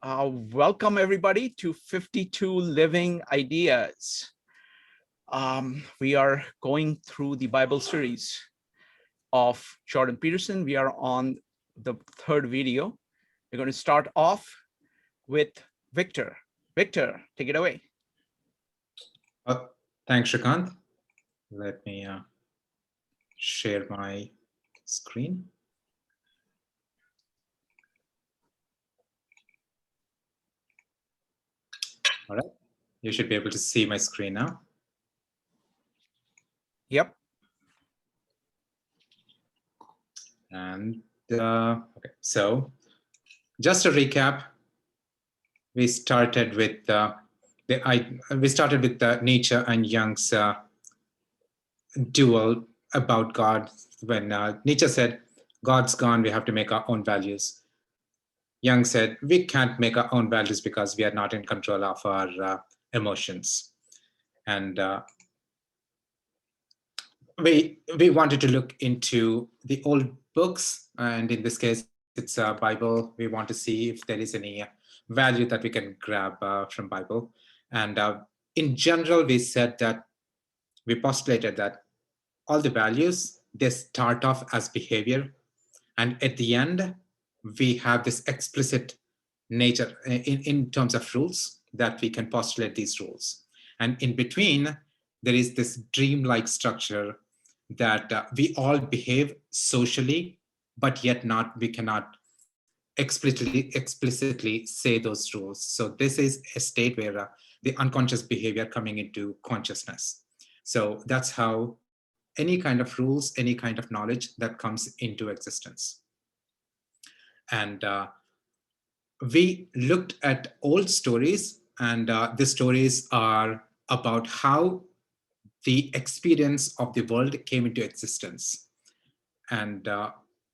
Welcome everybody to 52 Living Ideas. We are going through the Bible series of Jordan Peterson. We are on the third video. We're going to start off with Victor. Victor, take it away. Thanks, Shrikant. Let me share my screen. All right, you should be able to see my screen now. Yep. And okay, so just a recap. We started with Nietzsche and Jung's duel about God. When Nietzsche said, "God's gone, we have to make our own values." Jung said, "We can't make our own values because we are not in control of our emotions." And we wanted to look into the old books, and in this case, it's a Bible. We want to see if there is any value that we can grab from Bible. And in general, we postulated that all the values, they start off as behavior, and at the end, we have this explicit nature in terms of rules that we can postulate these rules. And in between, there is this dreamlike structure that we all behave socially, but yet we cannot explicitly say those rules. So this is a state where the unconscious behavior coming into consciousness. So that's how any kind of rules, any kind of knowledge that comes into existence. And we looked at old stories, and the stories are about how the experience of the world came into existence. And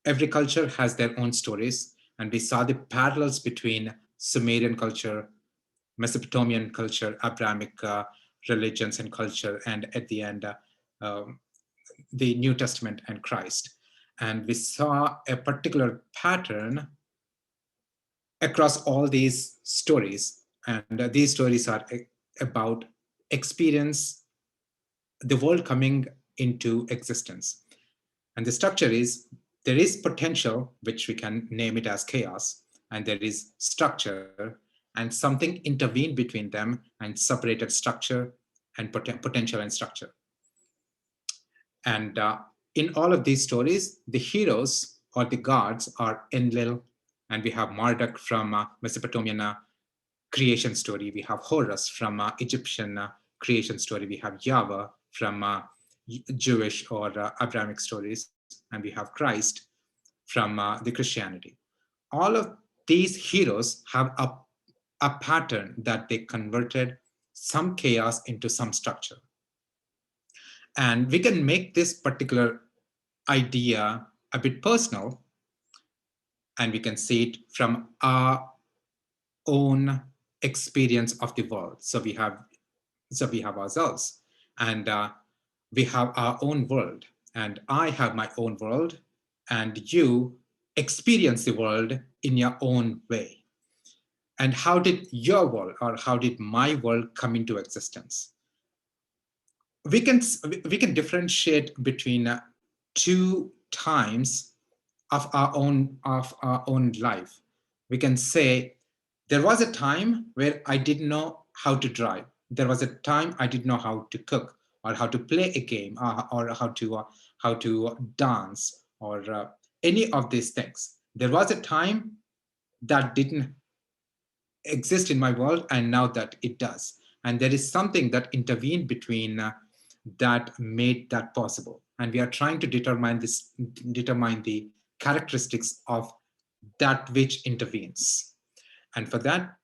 every culture has their own stories, and we saw the parallels between Sumerian culture, Mesopotamian culture, Abrahamic religions and culture, and at the end, the New Testament and Christ. And we saw a particular pattern across all these stories. And these stories are about experience, the world coming into existence. And the structure is, there is potential, which we can name it as chaos, and there is structure, and something intervened between them and separated structure and potential and structure. And in all of these stories, the heroes or the gods are Enlil, and we have Marduk from Mesopotamian creation story. We have Horus from Egyptian creation story. We have Yahweh from Jewish or Abrahamic stories, and we have Christ from the Christianity. All of these heroes have a pattern that they converted some chaos into some structure. And we can make this particular idea a bit personal, and we can see it from our own experience of the world. So we have ourselves, and we have our own world, and I have my own world, and you experience the world in your own way. And how did your world, or how did my world come into existence? We can differentiate between two times of our own life. We can say, there was a time where I didn't know how to drive. There was a time I didn't know how to cook, or how to play a game, or how to dance, or any of these things. There was a time that didn't exist in my world, and now that it does. And there is something that intervened between that made that possible. And we are trying to determine the characteristics of that which intervenes. And for that,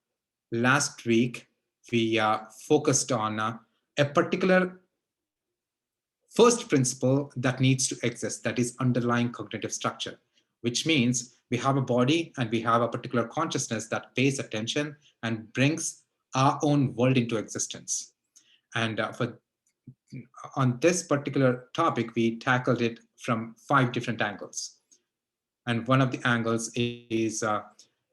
last week, we focused on a particular first principle that needs to exist, that is underlying cognitive structure, which means we have a body and we have a particular consciousness that pays attention and brings our own world into existence. And on this particular topic, we tackled it from 5 different angles. And one of the angles is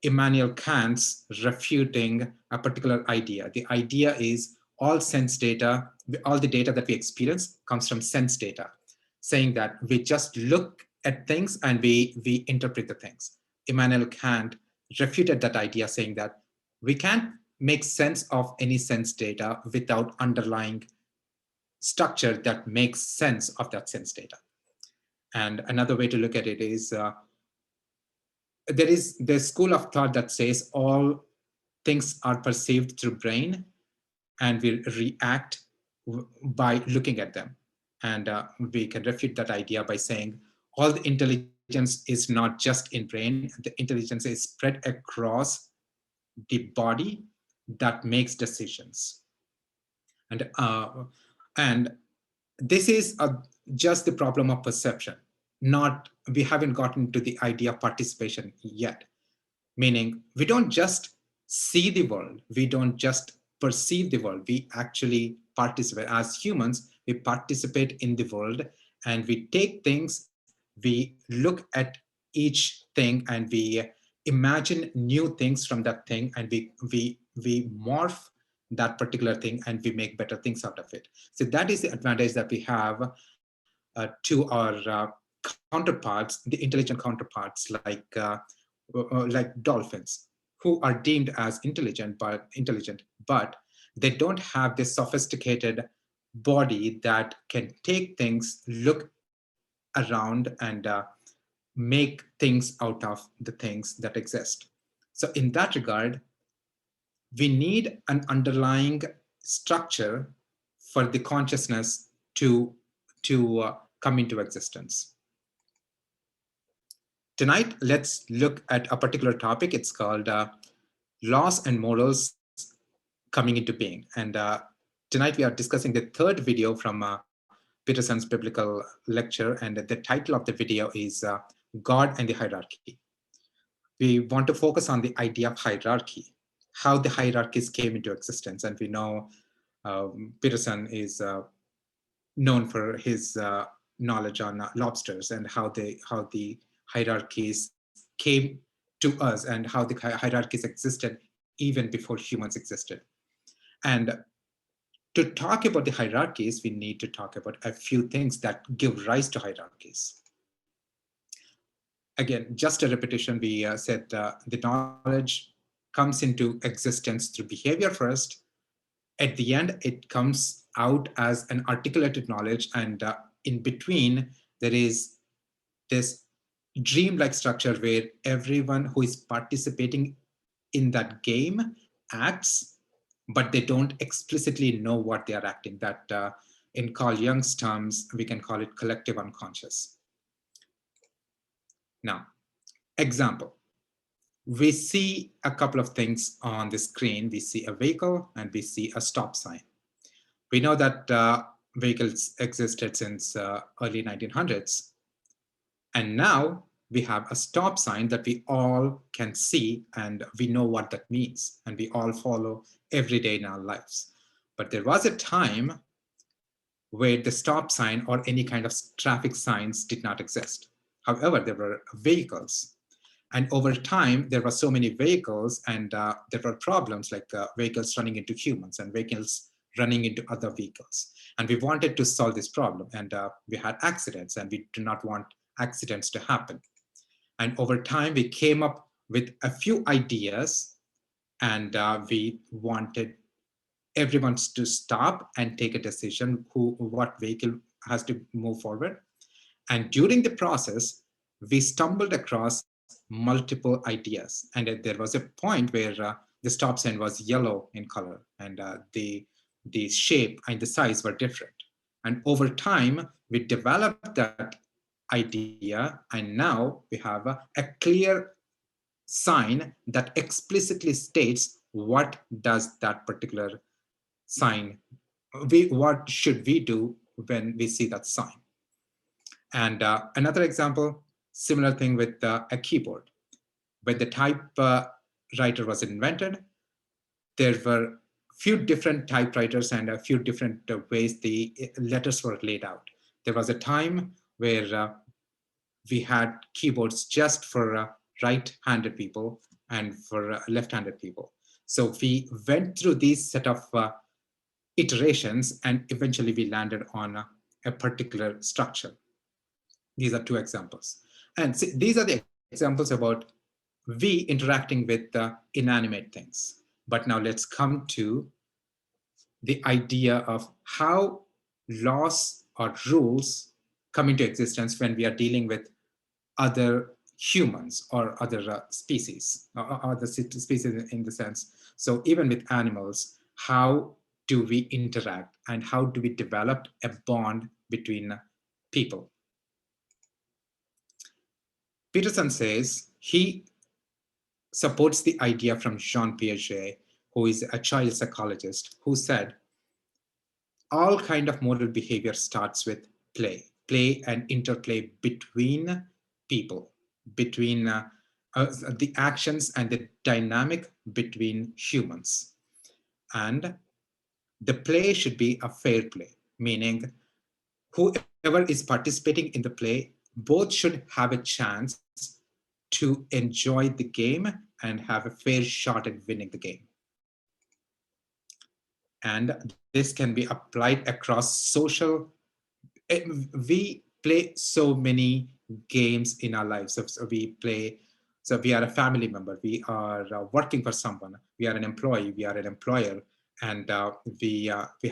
Immanuel Kant's refuting a particular idea. The idea is all sense data, all the data that we experience comes from sense data, saying that we just look at things and we interpret the things. Immanuel Kant refuted that idea, saying that we can't make sense of any sense data without underlying structure that makes sense of that sense data. And another way to look at it is there is the school of thought that says all things are perceived through brain and we react by looking at them. And we can refute that idea by saying all the intelligence is not just in brain, the intelligence is spread across the body that makes decisions. And and this is just the problem of perception. Not we haven't gotten to the idea of participation yet. Meaning, we don't just see the world, we don't just perceive the world, we actually participate. As humans, we participate in the world and we take things, we look at each thing and we imagine new things from that thing and we morph that particular thing and we make better things out of it. So that is the advantage that we have to our counterparts, the intelligent counterparts like dolphins, who are deemed as intelligent, but they don't have this sophisticated body that can take things, look around, and make things out of the things that exist. So, in that regard, we need an underlying structure for the consciousness to come into existence. Tonight, let's look at a particular topic. It's called laws and morals coming into being. And tonight we are discussing the third video from Peterson's biblical lecture. And the title of the video is God and the Hierarchy. We want to focus on the idea of hierarchy, how the hierarchies came into existence. And we know Peterson is known for his knowledge on lobsters and how the hierarchies came to us and how the hierarchies existed even before humans existed. And to talk about the hierarchies, we need to talk about a few things that give rise to hierarchies. Again, just a repetition, we said the knowledge comes into existence through behavior first. At the end, it comes out as an articulated knowledge, and in between, there is this dreamlike structure where everyone who is participating in that game acts, but they don't explicitly know what they are acting. That in Carl Jung's terms, we can call it collective unconscious. Now, example. We see a couple of things on the screen. We see a vehicle and we see a stop sign. We know that vehicles existed since early 1900s. And now we have a stop sign that we all can see and we know what that means. And we all follow every day in our lives. But there was a time where the stop sign or any kind of traffic signs did not exist. However, there were vehicles. And over time, there were so many vehicles and there were problems like vehicles running into humans and vehicles running into other vehicles. And we wanted to solve this problem. And we had accidents and we do not want accidents to happen. And over time, we came up with a few ideas and we wanted everyone to stop and take a decision what vehicle has to move forward. And during the process, we stumbled across multiple ideas. And there was a point where the stop sign was yellow in color and the shape and the size were different. And over time, we developed that idea. And now we have a clear sign that explicitly states what does that particular sign, what should we do when we see that sign. And another example, similar thing with a keyboard. When the typewriter was invented, there were few different typewriters and a few different ways the letters were laid out. There was a time where we had keyboards just for right-handed people, and for left-handed people. So we went through these set of iterations, and eventually we landed on a particular structure. These are two examples. And see, these are the examples about we interacting with the inanimate things. But now let's come to the idea of how laws or rules come into existence when we are dealing with other humans or other species, or other species in the sense. So even with animals, how do we interact and how do we develop a bond between people? Peterson says he supports the idea from Jean Piaget, who is a child psychologist, who said all kind of moral behavior starts with play and interplay between people, between the actions and the dynamic between humans. And the play should be a fair play, meaning whoever is participating in the play, both should have a chance to enjoy the game and have a fair shot at winning the game. And this can be applied across social. We play so many games in our lives. So we play, so we are a family member, we are working for someone, we are an employee, we are an employer, and we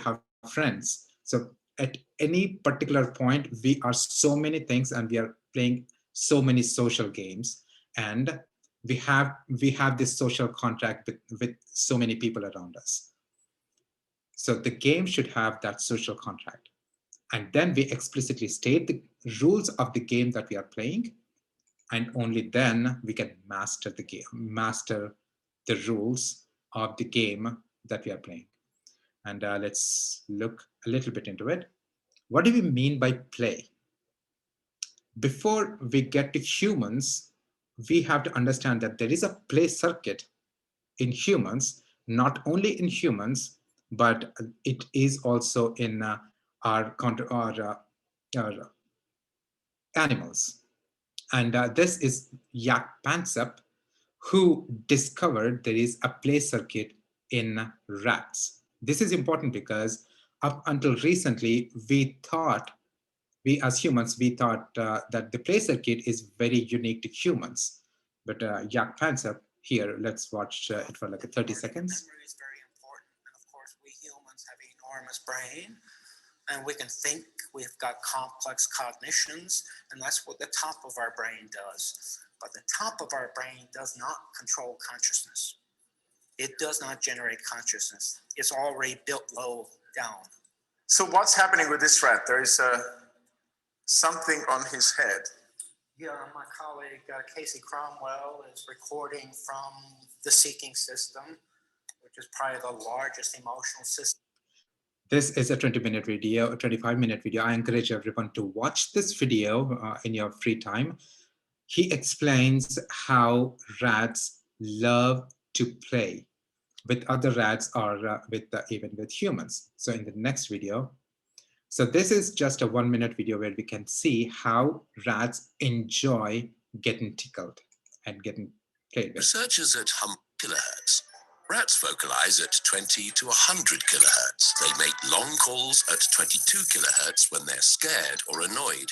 have friends. So at any particular point, we are so many things, and we are playing so many social games, and we have this social contract with so many people around us. So the game should have that social contract. And then we explicitly state the rules of the game that we are playing, and only then we can master the game, master the rules of the game that we are playing. And let's look a little bit into it. What do we mean by play? Before we get to humans, we have to understand that there is a play circuit in humans, not only in humans, but it is also in our animals. And this is Jaak Pansep, who discovered there is a play circuit in rats. This is important because up until recently, we as humans, we thought that the play circuit is very unique to humans. But Jaak Pansep, here, let's watch it for like 30 seconds. Memory is very important. And of course, we humans have an enormous brain, and we can think, we've got complex cognitions, and that's what the top of our brain does. But the top of our brain does not control consciousness. It does not generate consciousness. It's already built low down. So what's happening with this rat? There is something on his head. Yeah, my colleague Casey Cromwell is recording from the Seeking System, which is probably the largest emotional system. This is a 20-minute video, a 25-minute video. I encourage everyone to watch this video in your free time. He explains how rats love to play with other rats or even with humans. So in the next video, so this is just a 1-minute video where we can see how rats enjoy getting tickled and getting played with. Researchers at kilohertz. Rats vocalize at 20 to 100 kilohertz. They make long calls at 22 kilohertz when they're scared or annoyed.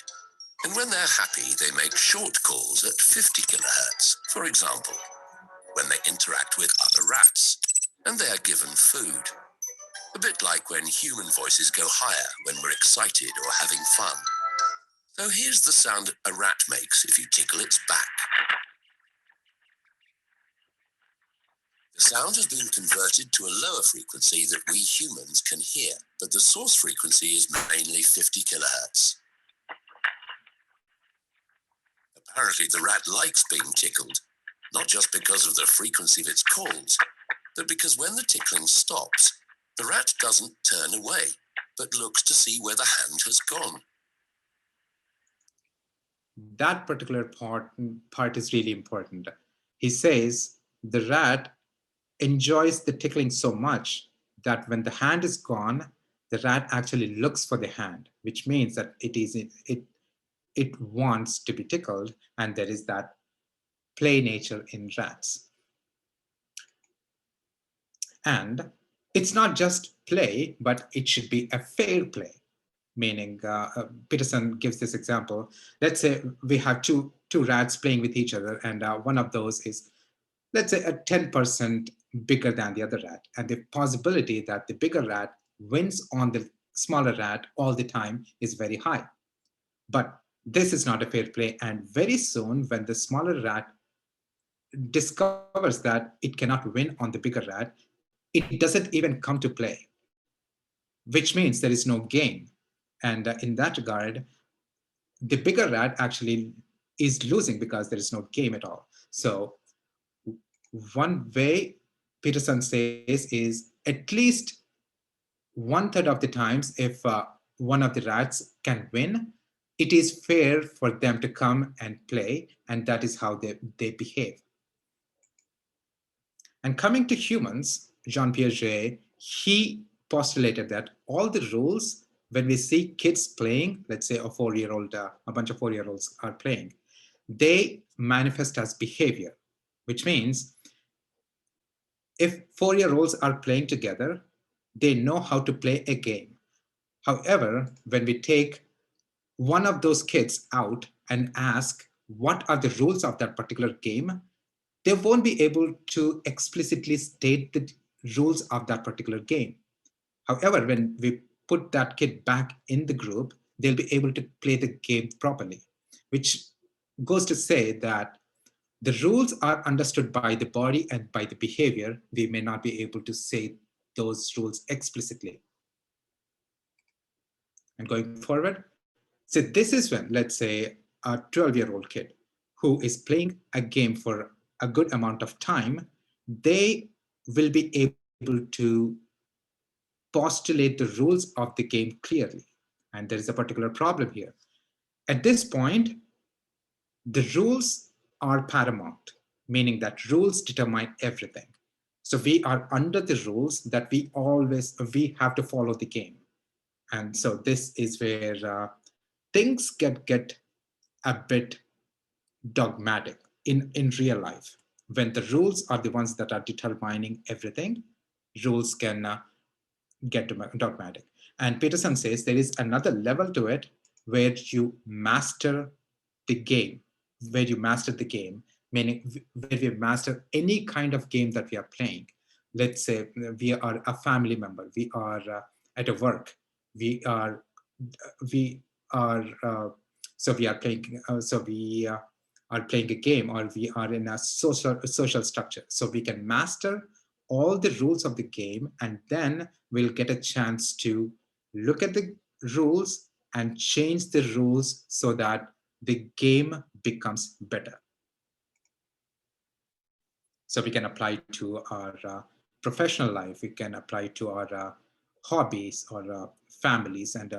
And when they're happy, they make short calls at 50 kilohertz. For example, when they interact with other rats and they are given food. A bit like when human voices go higher when we're excited or having fun. So here's the sound a rat makes if you tickle its back. The sound has been converted to a lower frequency that we humans can hear, but the source frequency is mainly 50 kilohertz. Apparently the rat likes being tickled, not just because of the frequency of its calls, but because when the tickling stops, the rat doesn't turn away, but looks to see where the hand has gone. That particular part is really important. He says the rat enjoys the tickling so much that when the hand is gone, the rat actually looks for the hand, which means that it wants to be tickled, and there is that play nature in rats. And it's not just play, but it should be a fair play. Meaning, Peterson gives this example. Let's say we have two rats playing with each other, and one of those is, let's say, a 10% bigger than the other rat. And the possibility that the bigger rat wins on the smaller rat all the time is very high. But this is not a fair play. And very soon, when the smaller rat discovers that it cannot win on the bigger rat, it doesn't even come to play, which means there is no game. And in that regard, the bigger rat actually is losing because there is no game at all. So one way Peterson says is, at least 1/3 of the times, if one of the rats can win, it is fair for them to come and play, and that is how they behave. And coming to humans, Jean Piaget, he postulated that all the rules, when we see kids playing, let's say a 4-year-old, a bunch of 4-year-olds are playing, they manifest as behavior, which means if 4-year-olds are playing together, they know how to play a game. However, when we take one of those kids out and ask what are the rules of that particular game, they won't be able to explicitly state the rules of that particular game. However, when we put that kid back in the group, they'll be able to play the game properly, which goes to say that the rules are understood by the body and by the behavior. We may not be able to say those rules explicitly. And going forward, so this is when, let's say, a 12-year-old kid who is playing a game for a good amount of time, they will be able to postulate the rules of the game clearly. And there is a particular problem here. At this point, the rules are paramount, meaning that rules determine everything. So we are under the rules that we have to follow the game. And so this is where things get a bit dogmatic in real life. When the rules are the ones that are determining everything, rules can get dogmatic. And Peterson says there is another level to it where you master the game, meaning where we master any kind of game that we are playing. Let's say we are a family member, we are at a work, we are so we are playing are playing a game, or we are in a social structure. So we can master all the rules of the game, and then we'll get a chance to look at the rules and change the rules so that the game becomes better. So we can apply to our professional life, we can apply to our hobbies or families, and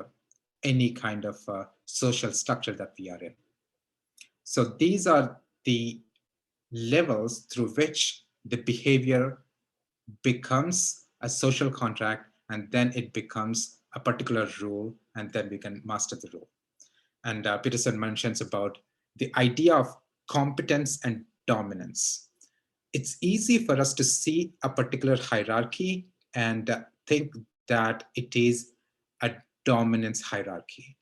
any kind of social structure that we are in. So these are the levels through which the behavior becomes a social contract, and then it becomes a particular rule, and then we can master the rule. And Peterson mentions about the idea of competence and dominance. It's easy for us to see a particular hierarchy and think that it is a dominance hierarchy.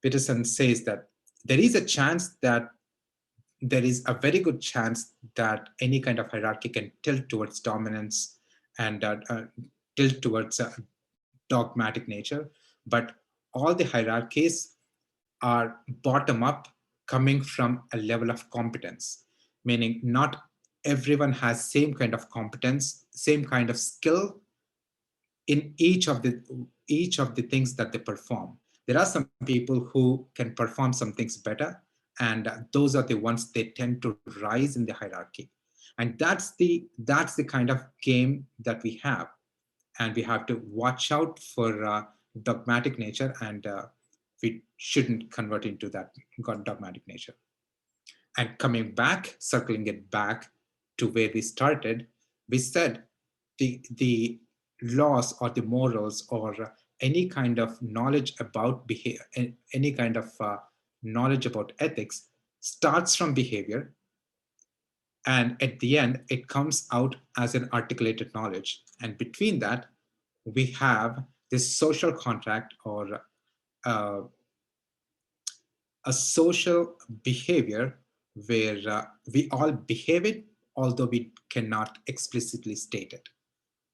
Peterson says that there is a chance that there is a very good chance that any kind of hierarchy can tilt towards dominance and tilt towards dogmatic nature. But all the hierarchies are bottom up, coming from a level of competence, meaning not everyone has same kind of competence, same kind of skill in each of the things that they perform. There are some people who can perform some things better, and those are the ones they tend to rise in the hierarchy. And that's the kind of game that we have, and we have to watch out for dogmatic nature, and we shouldn't convert into that dogmatic nature. And coming back, circling it back to where we started, we said the laws or the morals or any kind of knowledge about behavior, any kind of knowledge about ethics starts from behavior, And at the end, it comes out as an articulated knowledge. And between that, we have this social contract, or uh, a social behavior where we all behave it, although we cannot explicitly state it.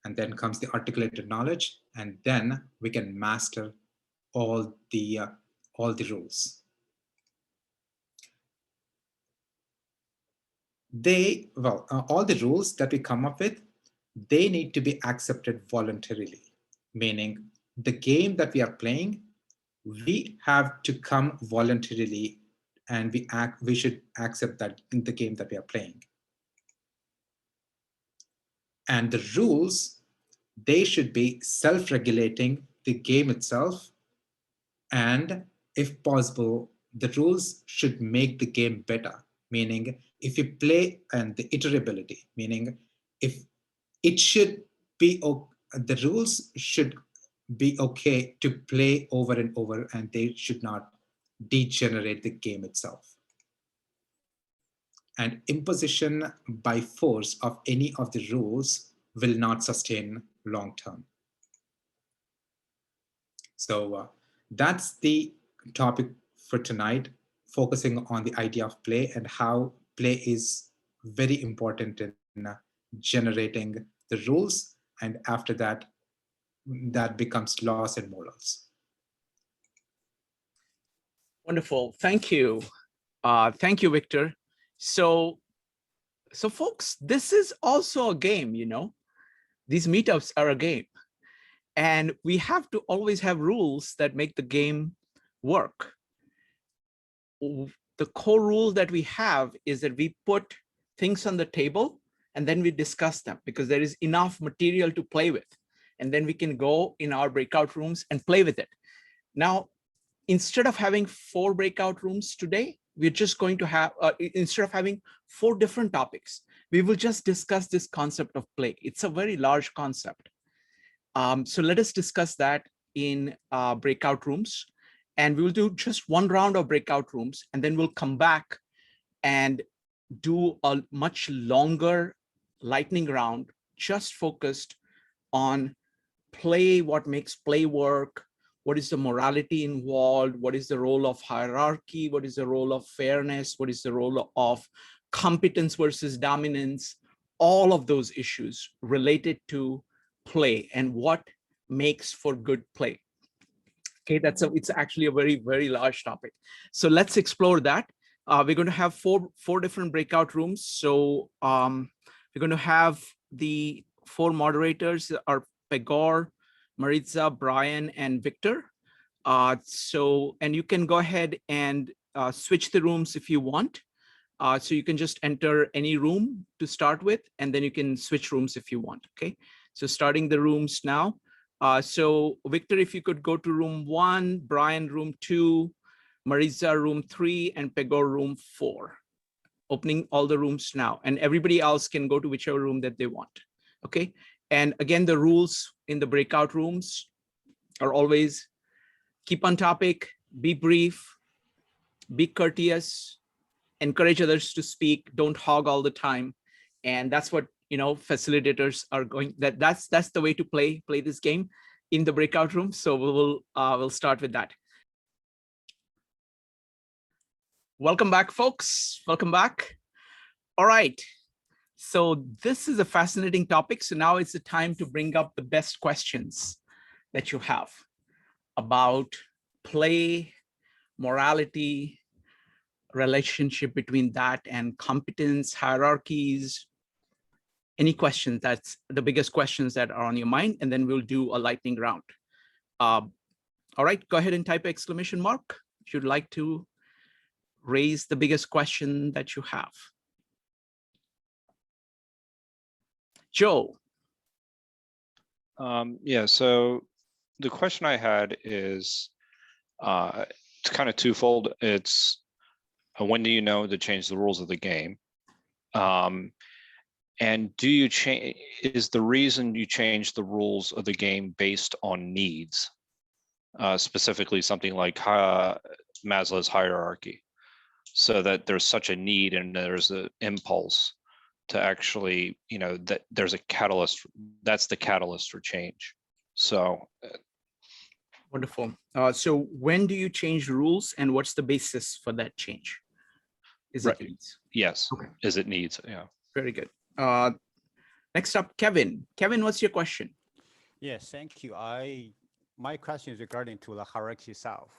And then comes the articulated knowledge, and then we can master all the rules. All the rules that we come up with, they need to be accepted voluntarily, meaning the game that we are playing, we have to come voluntarily, and we should accept that in the game that we are playing. And the rules, they should be self-regulating the game itself, and if possible, the rules should make the game better, meaning if you play, and the iterability, meaning if it should be, the rules should be okay to play over and over, and they should not degenerate the game itself. And imposition by force of any of the rules will not sustain long term. So that's the topic for tonight, focusing on the idea of play and how play is very important in generating the rules, and after that, that becomes laws and morals. Wonderful. Thank you. Thank you, Victor. So folks, this is also a game, you know. These meetups are a game. And we have to always have rules that make the game work. The core rule that we have is that we put things on the table and then we discuss them, because there is enough material to play with. And then we can go in our breakout rooms and play with it. Now, instead of having 4 breakout rooms today, we're just going to have, instead of having 4 different topics, we will just discuss this concept of play. It's a very large concept. So let us discuss that in breakout rooms, and we will do just 1 round of breakout rooms, and then we'll come back and do a much longer lightning round, just focused on play, what makes play work, what is the morality involved, what is the role of hierarchy, what is the role of fairness, what is the role of competence versus dominance, all of those issues related to play and what makes for good play. Okay, it's actually a very, very large topic. So let's explore that. We're going to have four different breakout rooms. So we're going to have the 4 moderators are Pegor, Maritza, Brian, and Victor. And you can go ahead and switch the rooms if you want. So you can just enter any room to start with, and then you can switch rooms if you want. Okay. So starting the rooms now. So Victor, if you could go to room 1, Brian, room 2, Maritza, room 3, and Pegor, room 4. Opening all the rooms now, and everybody else can go to whichever room that they want. Okay. And again, the rules in the breakout rooms are always keep on topic, be brief, be courteous, encourage others to speak, don't hog all the time. And that's what, you know, facilitators are going, that's the way to play this game in the breakout room. So we'll start with that. Welcome back, folks. Welcome back. All right. So this is a fascinating topic. So now it's the time to bring up the best questions that you have about play, morality, relationship between that and competence, hierarchies, any questions. That's the biggest questions that are on your mind. And then we'll do a lightning round. All right, go ahead and type exclamation mark if you'd like to raise the biggest question that you have. Joe. Yeah, so the question I had is it's kind of twofold. It's when do you know to change the rules of the game? And do you change, is the reason you change the rules of the game based on needs? Specifically something like Maslow's hierarchy, so that there's such a need and there's an impulse to actually, you know, that there's a catalyst. That's the catalyst for change. So Wonderful. So when do you change rules, and what's the basis for that change? Is it Right. needs? yes, Okay. as it needs. Yeah. Very good. Next up, Kevin. Kevin, what's your question? Yes, thank you. My question is regarding to the hierarchy itself.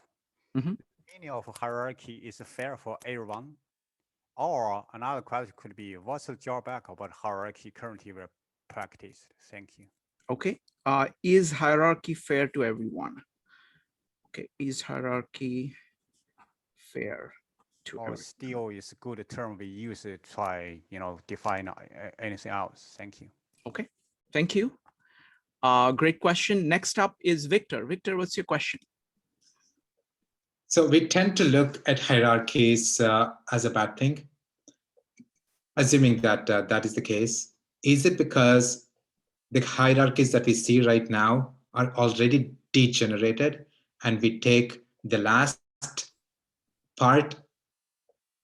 Mhm. Meaning of hierarchy is fair for everyone, or another question could be, what's the drawback about hierarchy currently practiced? Thank you. Okay. Is hierarchy fair to everyone? Okay. Is hierarchy fair to Or everyone? still is a good term we use to try, define anything else. Thank you. Okay. Thank you. Great question. Next up is Victor. Victor, what's your question? So we tend to look at hierarchies as a bad thing. Assuming that that is the case, is it because the hierarchies that we see right now are already degenerated and we take the last part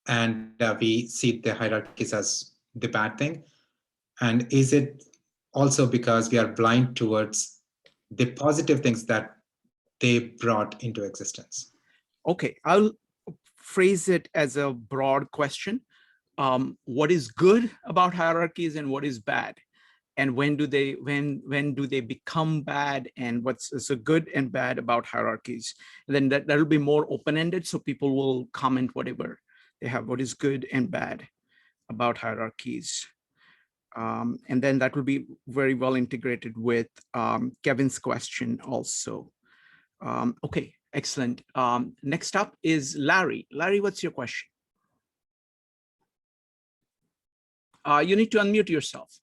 and we see the hierarchies as the bad thing? And is it also because we are blind towards the positive things that they brought into existence? Okay, I'll phrase it as a broad question. What is good about hierarchies and what is bad? And when do they become bad, and what's so good and bad about hierarchies? And then that'll be more open-ended, so people will comment whatever they have, what is good and bad about hierarchies. And then that will be very well integrated with Kevin's question also. Okay, excellent. Next up is Larry. Larry, what's your question? You need to unmute yourself.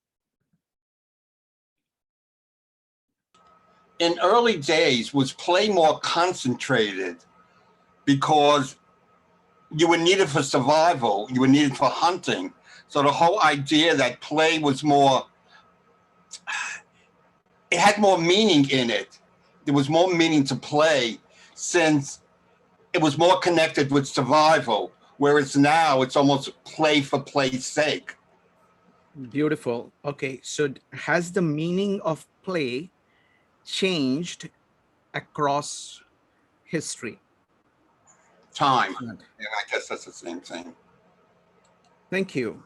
In early days, was play more concentrated because you were needed for survival, you were needed for hunting. So the whole idea that play was more, it had more meaning in it. There was more meaning to play since it was more connected with survival, whereas now it's almost play for play's sake. Beautiful. Okay, so has the meaning of play changed across history? Time. Excellent. And I guess that's the same thing. Thank you.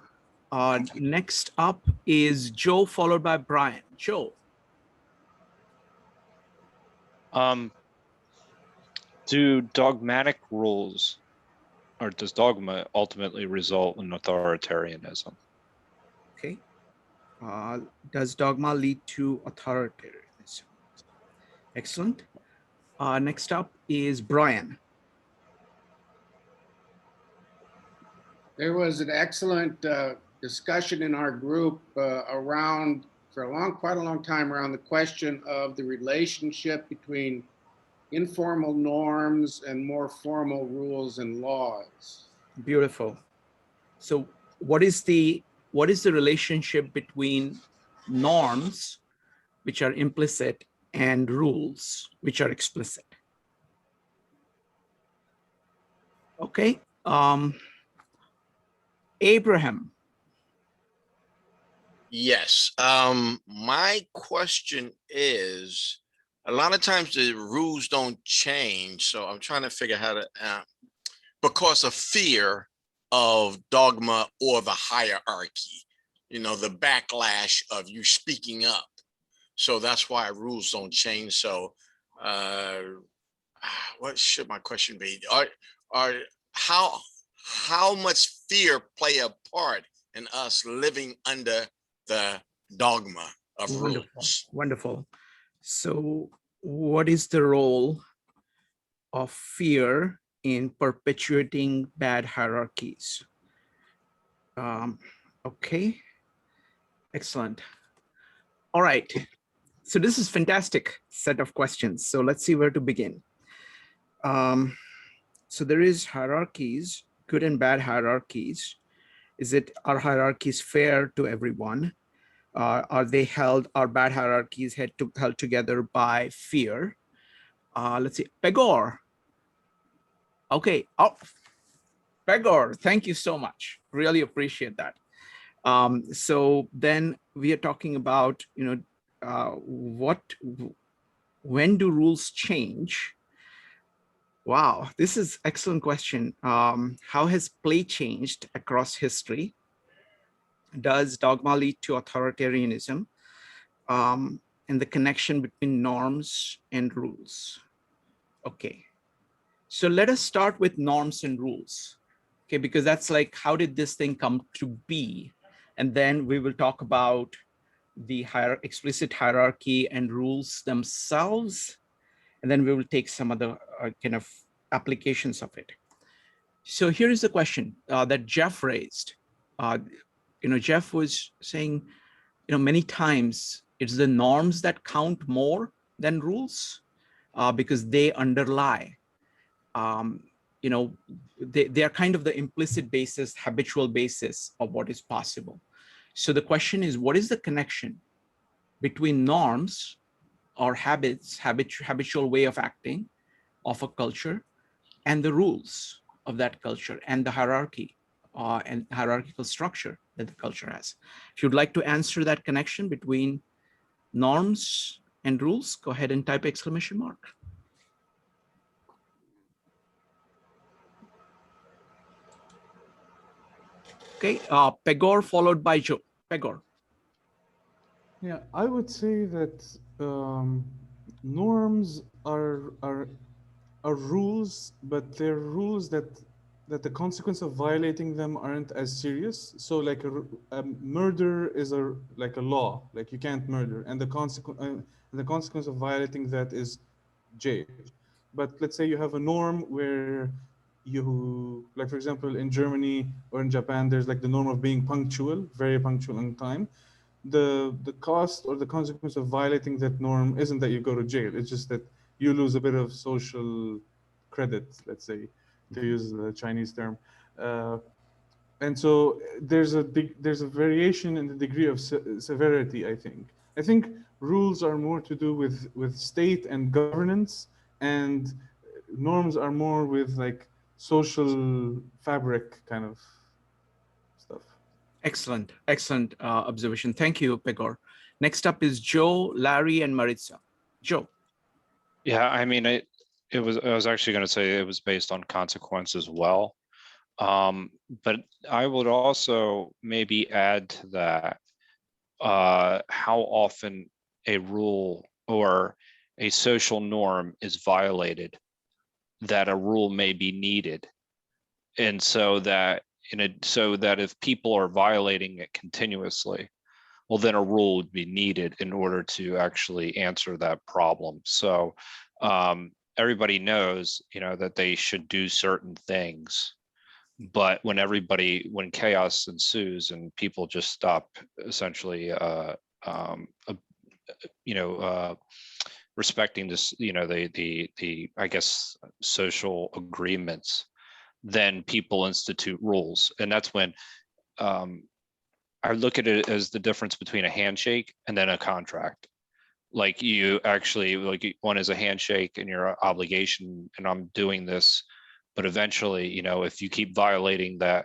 Next up is Joe, followed by Brian. Joe. Do dogmatic rules, or does dogma ultimately result in authoritarianism? Okay. Does dogma lead to authoritarianism? Excellent. Next up is Brian. There was an excellent discussion in our group around, for quite a long time, around the question of the relationship between informal norms and more formal rules and laws. Beautiful. So what is the relationship between norms, which are implicit, and rules, which are explicit? Okay. Abraham. Yes. My question is, a lot of times the rules don't change, so I'm trying to figure how to, because of fear of dogma or the hierarchy, the backlash of you speaking up. So that's why rules don't change. So, what should my question be? How much fear play a part in us living under the dogma of rules? Wonderful. So what is the role of fear in perpetuating bad hierarchies? Okay, excellent. All right, so this is fantastic set of questions. So let's see where to begin. So there is hierarchies, good and bad hierarchies. Are hierarchies fair to everyone? Are bad hierarchies held together by fear? Let's see, Pegor. Okay, Pegor, thank you so much. Really appreciate that. So then we are talking about, when do rules change? Wow, this is excellent question. How has play changed across history? Does dogma lead to authoritarianism? And the connection between norms and rules. Okay, so let us start with norms and rules. Okay, because that's like, how did this thing come to be? And then we will talk about the explicit hierarchy and rules themselves. And then we will take some other kind of applications of it. So here is the question that Jeff raised. Jeff was saying, many times it's the norms that count more than rules because they underlie. They are kind of the implicit basis, habitual basis of what is possible. So the question is, what is the connection between norms or habits, habitual way of acting of a culture, and the rules of that culture and the hierarchy and hierarchical structure that the culture has? If you'd like to answer that connection between norms and rules, go ahead and type exclamation mark. Okay, Pegor followed by Joe. Pegor. Yeah, I would say that norms are rules, but they're rules that the consequence of violating them aren't as serious. So like a murder is like a law, like you can't murder, and the consequence of violating that is jail. But let's say you have a norm where you, like for example in Germany or in Japan, there's like the norm of being punctual, very punctual on time. The cost or the consequence of violating that norm isn't that you go to jail. It's just that you lose a bit of social credit, let's say, to use the Chinese term. And so there's a variation in the degree of severity, I think. I think rules are more to do with state and governance, and norms are more with like social fabric kind of stuff. Excellent, excellent observation. Thank you, Pegor. Next up is Joe, Larry, and Maritza. Joe. Yeah, I mean, I was actually going to say it was based on consequence as well. But I would also maybe add to that how often a rule or a social norm is violated, that a rule may be needed. And so that if people are violating it continuously, well, then a rule would be needed in order to actually answer that problem. So everybody knows, that they should do certain things. But when chaos ensues and people just stop essentially, respecting this, the I guess social agreements, then people institute rules, and that's when I look at it as the difference between a handshake and then a contract. Like you actually, like one is a handshake and your obligation, and I'm doing this. But eventually, if you keep violating that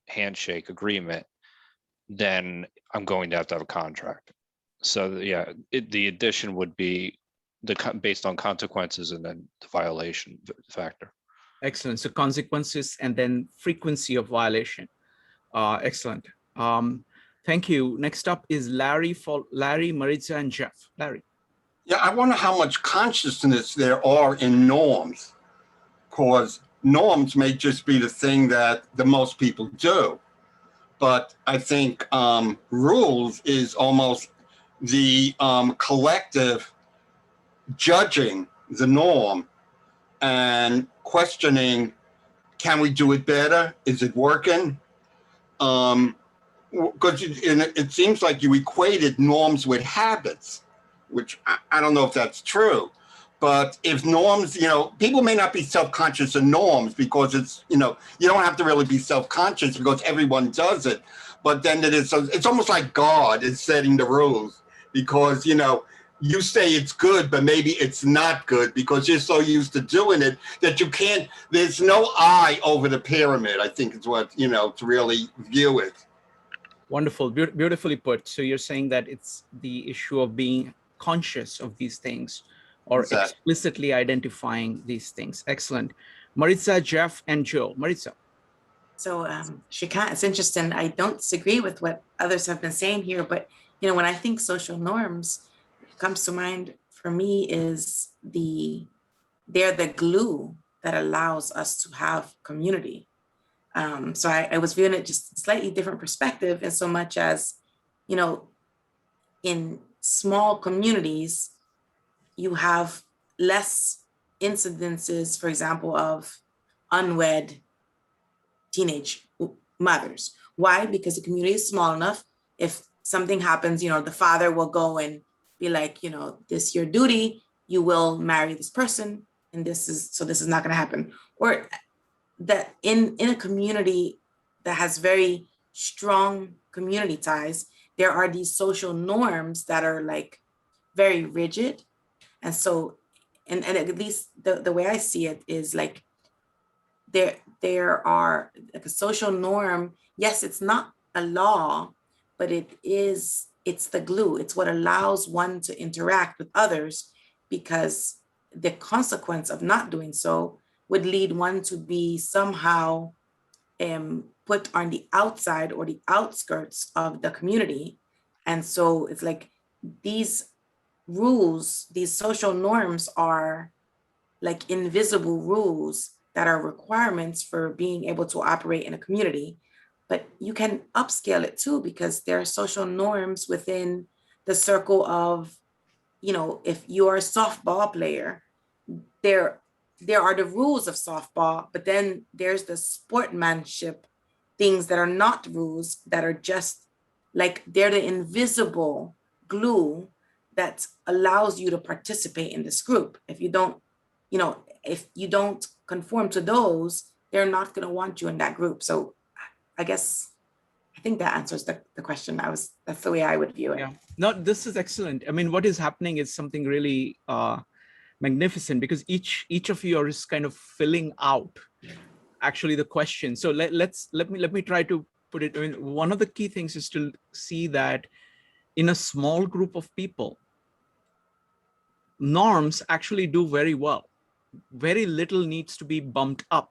handshake agreement, then I'm going to have a contract. So yeah, the addition would be based on consequences and then the violation factor. Excellent. So consequences and then frequency of violation. Excellent. Thank you. Next up is Larry, Maritza, and Jeff. Larry. Yeah, I wonder how much consciousness there are in norms, because norms may just be the thing that the most people do. But I think rules is almost the collective judging the norm and questioning, can we do it better? Is it working? Because it seems like you equated norms with habits, which I don't know if that's true. But if norms, people may not be self-conscious of norms because it's, you don't have to really be self-conscious because everyone does it. But then it's almost like God is setting the rules because, you say it's good, but maybe it's not good because you're so used to doing it that there's no eye over the pyramid, I think is what, to really view it. Wonderful, beautifully put. So you're saying that it's the issue of being conscious of these things or Exactly. explicitly identifying these things. Excellent. Maritza, Jeff, and Joe. Maritza. So, Shrikant, it's interesting. I don't disagree with what others have been saying here, but when I think social norms, what comes to mind for me is they're the glue that allows us to have community. So I was viewing it just slightly different perspective, in so much as, in small communities, you have less incidences, for example, of unwed teenage mothers. Why? Because the community is small enough. If something happens, the father will go and be like, this your duty, you will marry this person, and this is not going to happen. Or that in a community that has very strong community ties, there are these social norms that are like very rigid. And so, and at least the way I see it is like, there are like a social norm. Yes, it's not a law, but it's the glue. It's what allows one to interact with others, because the consequence of not doing so would lead one to be somehow put on the outside or the outskirts of the community. And so it's like these rules, these social norms are like invisible rules that are requirements for being able to operate in a community. But you can upscale it too, because there are social norms within the circle of, if you're a softball player, there are the rules of softball, but then there's the sportsmanship things that are not rules, that are just like, they're the invisible glue that allows you to participate in this group. If you don't, if you don't conform to those, they're not going to want you in that group. So I think that answers the question. That's the way I would view it. Yeah, no, this is excellent. I mean, what is happening is something really magnificent, because each of you are just kind of filling out actually the question. So let me try to put it. I mean, one of the key things is to see that in a small group of people, norms actually do very well. Very little needs to be bumped up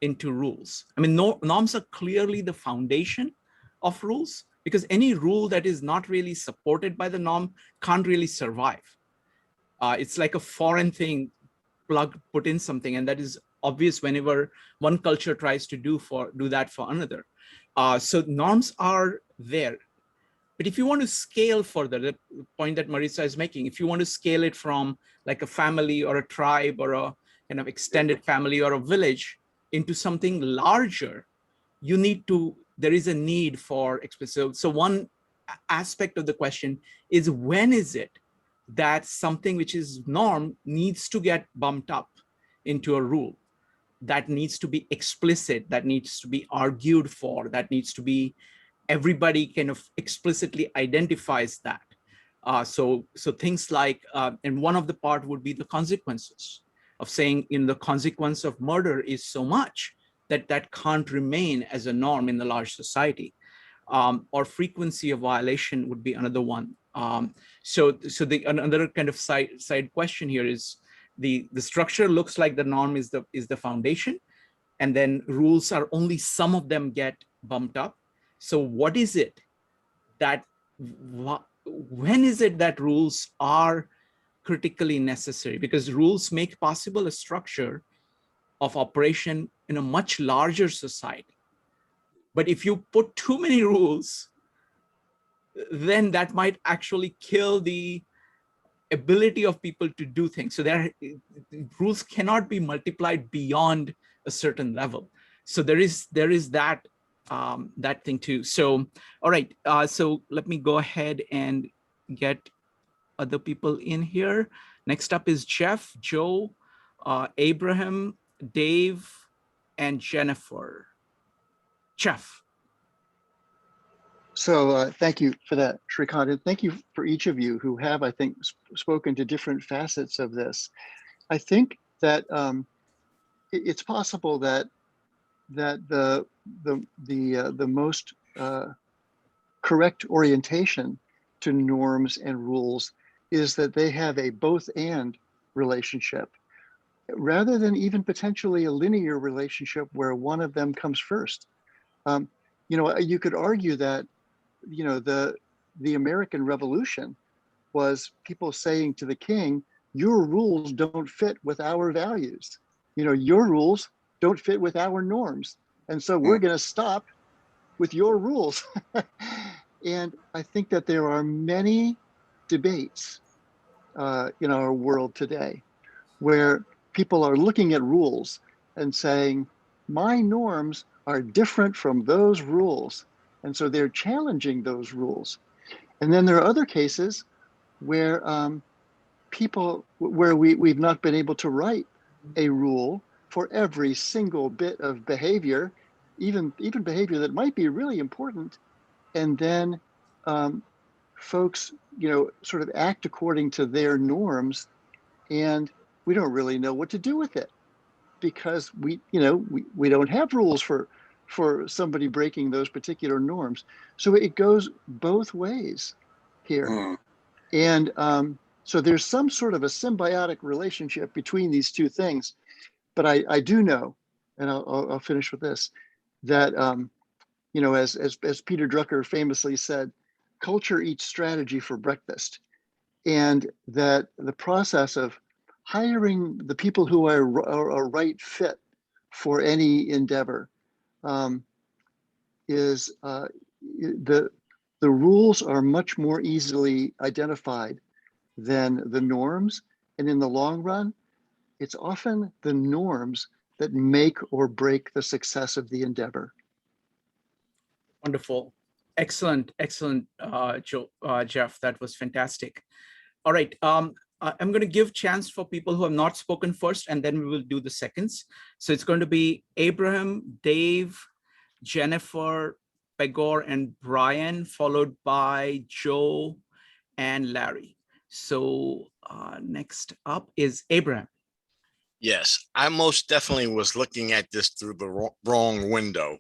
into rules. I mean, norms are clearly the foundation of rules, because any rule that is not really supported by the norm can't really survive. It's like a foreign thing put in something, and that is obvious whenever one culture tries to do that for another. So norms are there. But if you want to scale further, the point that Maritza is making, if you want to scale it from like a family or a tribe or a kind of extended family or a village into something larger, there is a need for explicit. So one aspect of the question is, when is it that something which is norm needs to get bumped up into a rule? That needs to be explicit, that needs to be argued for, that needs to be, everybody kind of explicitly identifies that. So things like, and one of the part would be the consequences of saying, the consequence of murder is so much that can't remain as a norm in the large society. Or frequency of violation would be another one. So another kind of side question here is, the structure looks like the norm is the foundation, and then rules are only some of them get bumped up. So what is it that, when is it that rules are critically necessary? Because rules make possible a structure of operation in a much larger society. But if you put too many rules, then that might actually kill the ability of people to do things. So rules cannot be multiplied beyond a certain level. So there is that thing too. So, all right. So let me go ahead and get other people in here. Next up is Jeff, Joe, Abraham, Dave, and Jennifer. Jeff. So thank you for that, Shrikant, and thank you for each of you who have, I think, spoken to different facets of this. I think that it's possible that the most correct orientation to norms and rules is that they have a both and relationship, rather than even potentially a linear relationship where one of them comes first. You could argue that, the American Revolution was people saying to the king, your rules don't fit with our values. Your rules don't fit with our norms. And so we're going to stop with your rules. And I think that there are many debates in our world today where people are looking at rules and saying, my norms are different from those rules. And so they're challenging those rules. And then there are other cases where we've not been able to write a rule for every single bit of behavior, even behavior that might be really important. And then folks, sort of act according to their norms, and we don't really know what to do with it because we don't have rules for somebody breaking those particular norms. So it goes both ways here. And so there's some sort of a symbiotic relationship between these two things. But I do know, and I'll finish with this, that as Peter Drucker famously said, culture eats strategy for breakfast, and that the process of hiring the people who are a right fit for any endeavor is the rules are much more easily identified than the norms, and in the long run, it's often the norms that make or break the success of the endeavor. Wonderful. Excellent, Jeff. That was fantastic. All right. I'm going to give chance for people who have not spoken first, and then we will do the seconds. So it's going to be Abraham, Dave, Jennifer, Pegor, and Brian, followed by Joe and Larry. So next up is Abraham. Yes, I most definitely was looking at this through the wrong window.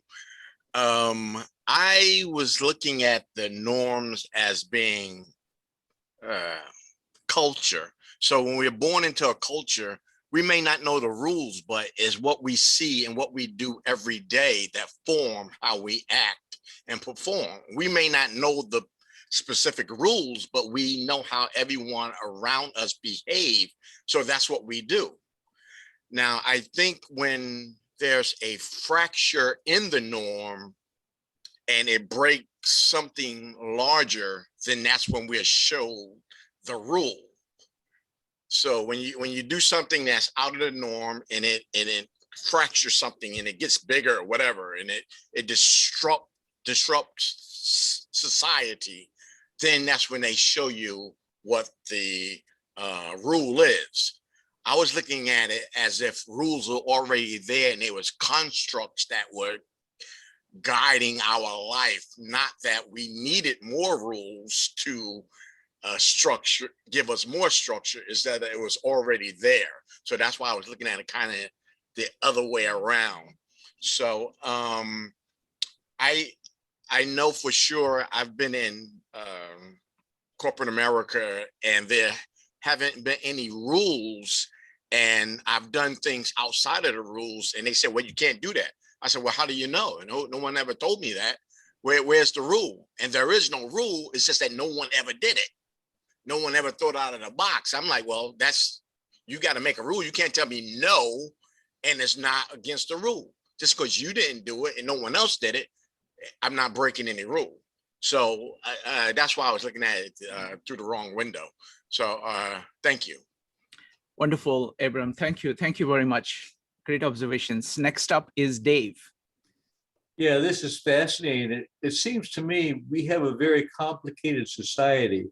I was looking at the norms as being culture. So when we're born into a culture, we may not know the rules, but it's what we see and what we do every day that form how we act and perform. We may not know the specific rules, but we know how everyone around us behave. So that's what we do. Now, I think when there's a fracture in the norm and it breaks something larger, then that's when we're shown the rule. So when you do something that's out of the norm and it fractures something and it gets bigger or whatever, and it disrupts society, then that's when they show you what the rule is. I was looking at it as if rules were already there and it was constructs that were guiding our life, not that we needed more rules to structure, give us more structure, is that it was already there. So that's why I was looking at it kind of the other way around. So I know for sure I've been in corporate America and there haven't been any rules, and I've done things outside of the rules, and they said, well, you can't do that. I said, well, how do you know? And no one ever told me that. Where's the rule? And there is no rule. It's just that no one ever did it. No one ever thought out of the box. I'm like, well, you got to make a rule. You can't tell me no, and it's not against the rule. Just because you didn't do it and no one else did it, I'm not breaking any rule. So that's why I was looking at it through the wrong window. So thank you. Wonderful, Abraham. Thank you. Thank you very much. Great observations. Next up is Dave. Yeah, this is fascinating. It seems to me we have a very complicated society,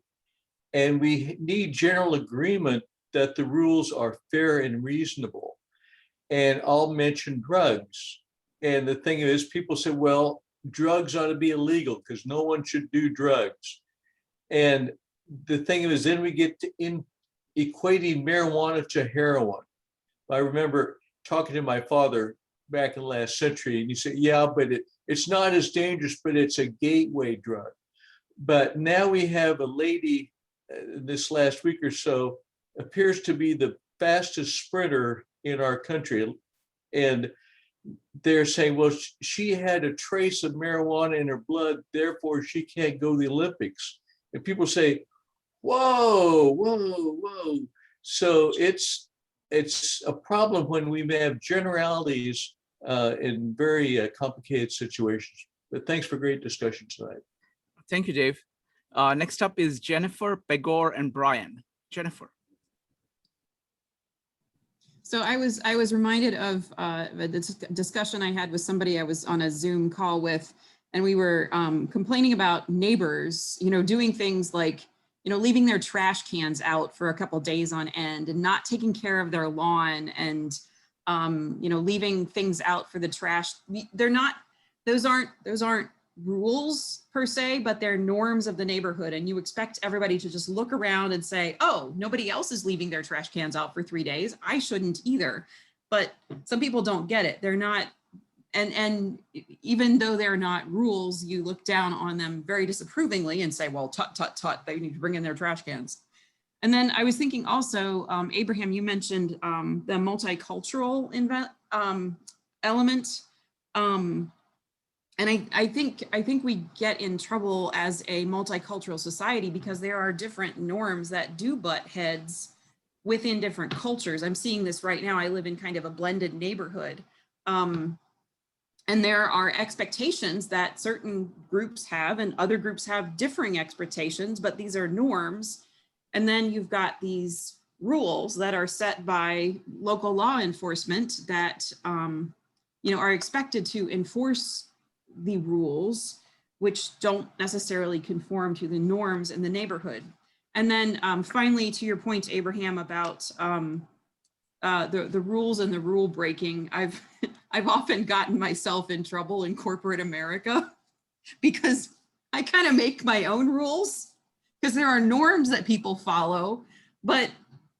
and we need general agreement that the rules are fair and reasonable. And I'll mention drugs. And the thing is, people say, well, drugs ought to be illegal because no one should do drugs. And the thing is, then we get to equating marijuana to heroin. I remember talking to my father back in the last century, and he said, yeah, but it's not as dangerous, but it's a gateway drug. But now we have a lady this last week or so appears to be the fastest sprinter in our country. And they're saying, well, she had a trace of marijuana in her blood, therefore she can't go to the Olympics. And people say, whoa, whoa, whoa. So it's a problem when we have generalities in very complicated situations. But thanks for great discussion tonight. Thank you, Dave. Next up is Jennifer, Pegor, and Brian. Jennifer. So I was reminded of the discussion I had with somebody I was on a Zoom call with, and we were complaining about neighbors, doing things like, leaving their trash cans out for a couple days on end and not taking care of their lawn and, leaving things out for the trash. Those aren't rules per se, but they're norms of the neighborhood. And you expect everybody to just look around and say, oh, nobody else is leaving their trash cans out for 3 days. I shouldn't either. But some people don't get it. They're not, and even though they're not rules, you look down on them very disapprovingly and say, well, tut, tut, tut, they need to bring in their trash cans. And then I was thinking also, Abraham, you mentioned the multicultural element. And I think we get in trouble as a multicultural society because there are different norms that do butt heads within different cultures. I'm seeing this right now. I live in kind of a blended neighborhood. And there are expectations that certain groups have and other groups have differing expectations, but these are norms. And then you've got these rules that are set by local law enforcement that are expected to enforce the rules, which don't necessarily conform to the norms in the neighborhood. And then finally, to your point, Abraham, about the rules and the rule breaking, I've often gotten myself in trouble in corporate America because I kind of make my own rules because there are norms that people follow. But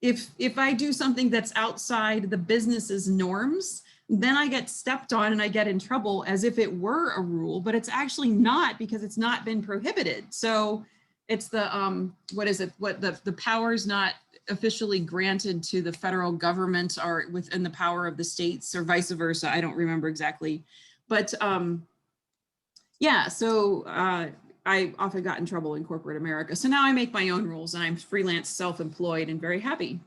if I do something that's outside the business's norms, then I get stepped on and I get in trouble as if it were a rule, but it's actually not because it's not been prohibited. So it's the, the powers not officially granted to the federal government are within the power of the states or vice versa. I don't remember exactly, but yeah, so I often got in trouble in corporate America. So now I make my own rules and I'm freelance, self-employed and very happy.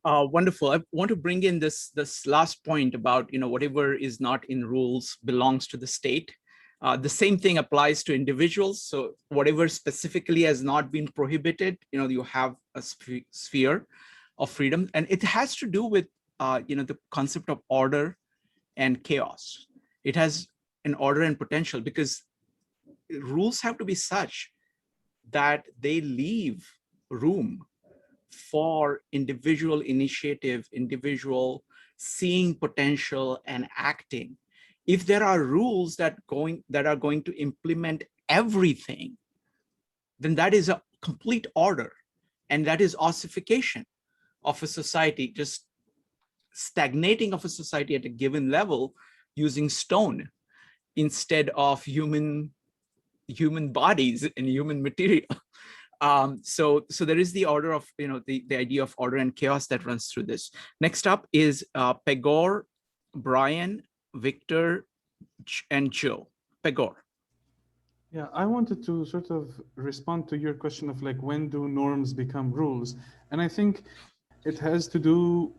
Wonderful. I want to bring in this last point about, whatever is not in rules belongs to the state. The same thing applies to individuals. So whatever specifically has not been prohibited, you have a sphere of freedom, and it has to do with, the concept of order and chaos. It has an order and potential because rules have to be such that they leave room for individual initiative, individual seeing potential and acting. If there are rules that are going to implement everything, then that is a complete order, and that is ossification of a society, just stagnating of a society at a given level using stone instead of human bodies and human material. So there is the order of, the idea of order and chaos that runs through this. Next up is Pegor, Brian, Victor, and Joe. Pegor. Yeah, I wanted to sort of respond to your question of like, when do norms become rules? And I think it has to do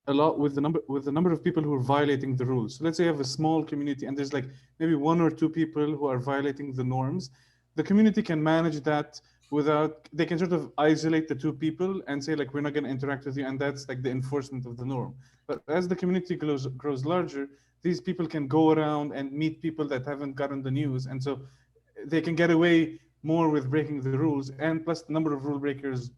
a lot with the number of people who are violating the rules. So let's say you have a small community and there's like maybe 1 or 2 people who are violating the norms. The community can manage that they can sort of isolate the 2 people and say like, we're not going to interact with you, and that's like the enforcement of the norm. But as the community grows larger, these people can go around and meet people that haven't gotten the news, and so they can get away more with breaking the rules, and plus the number of rule breakers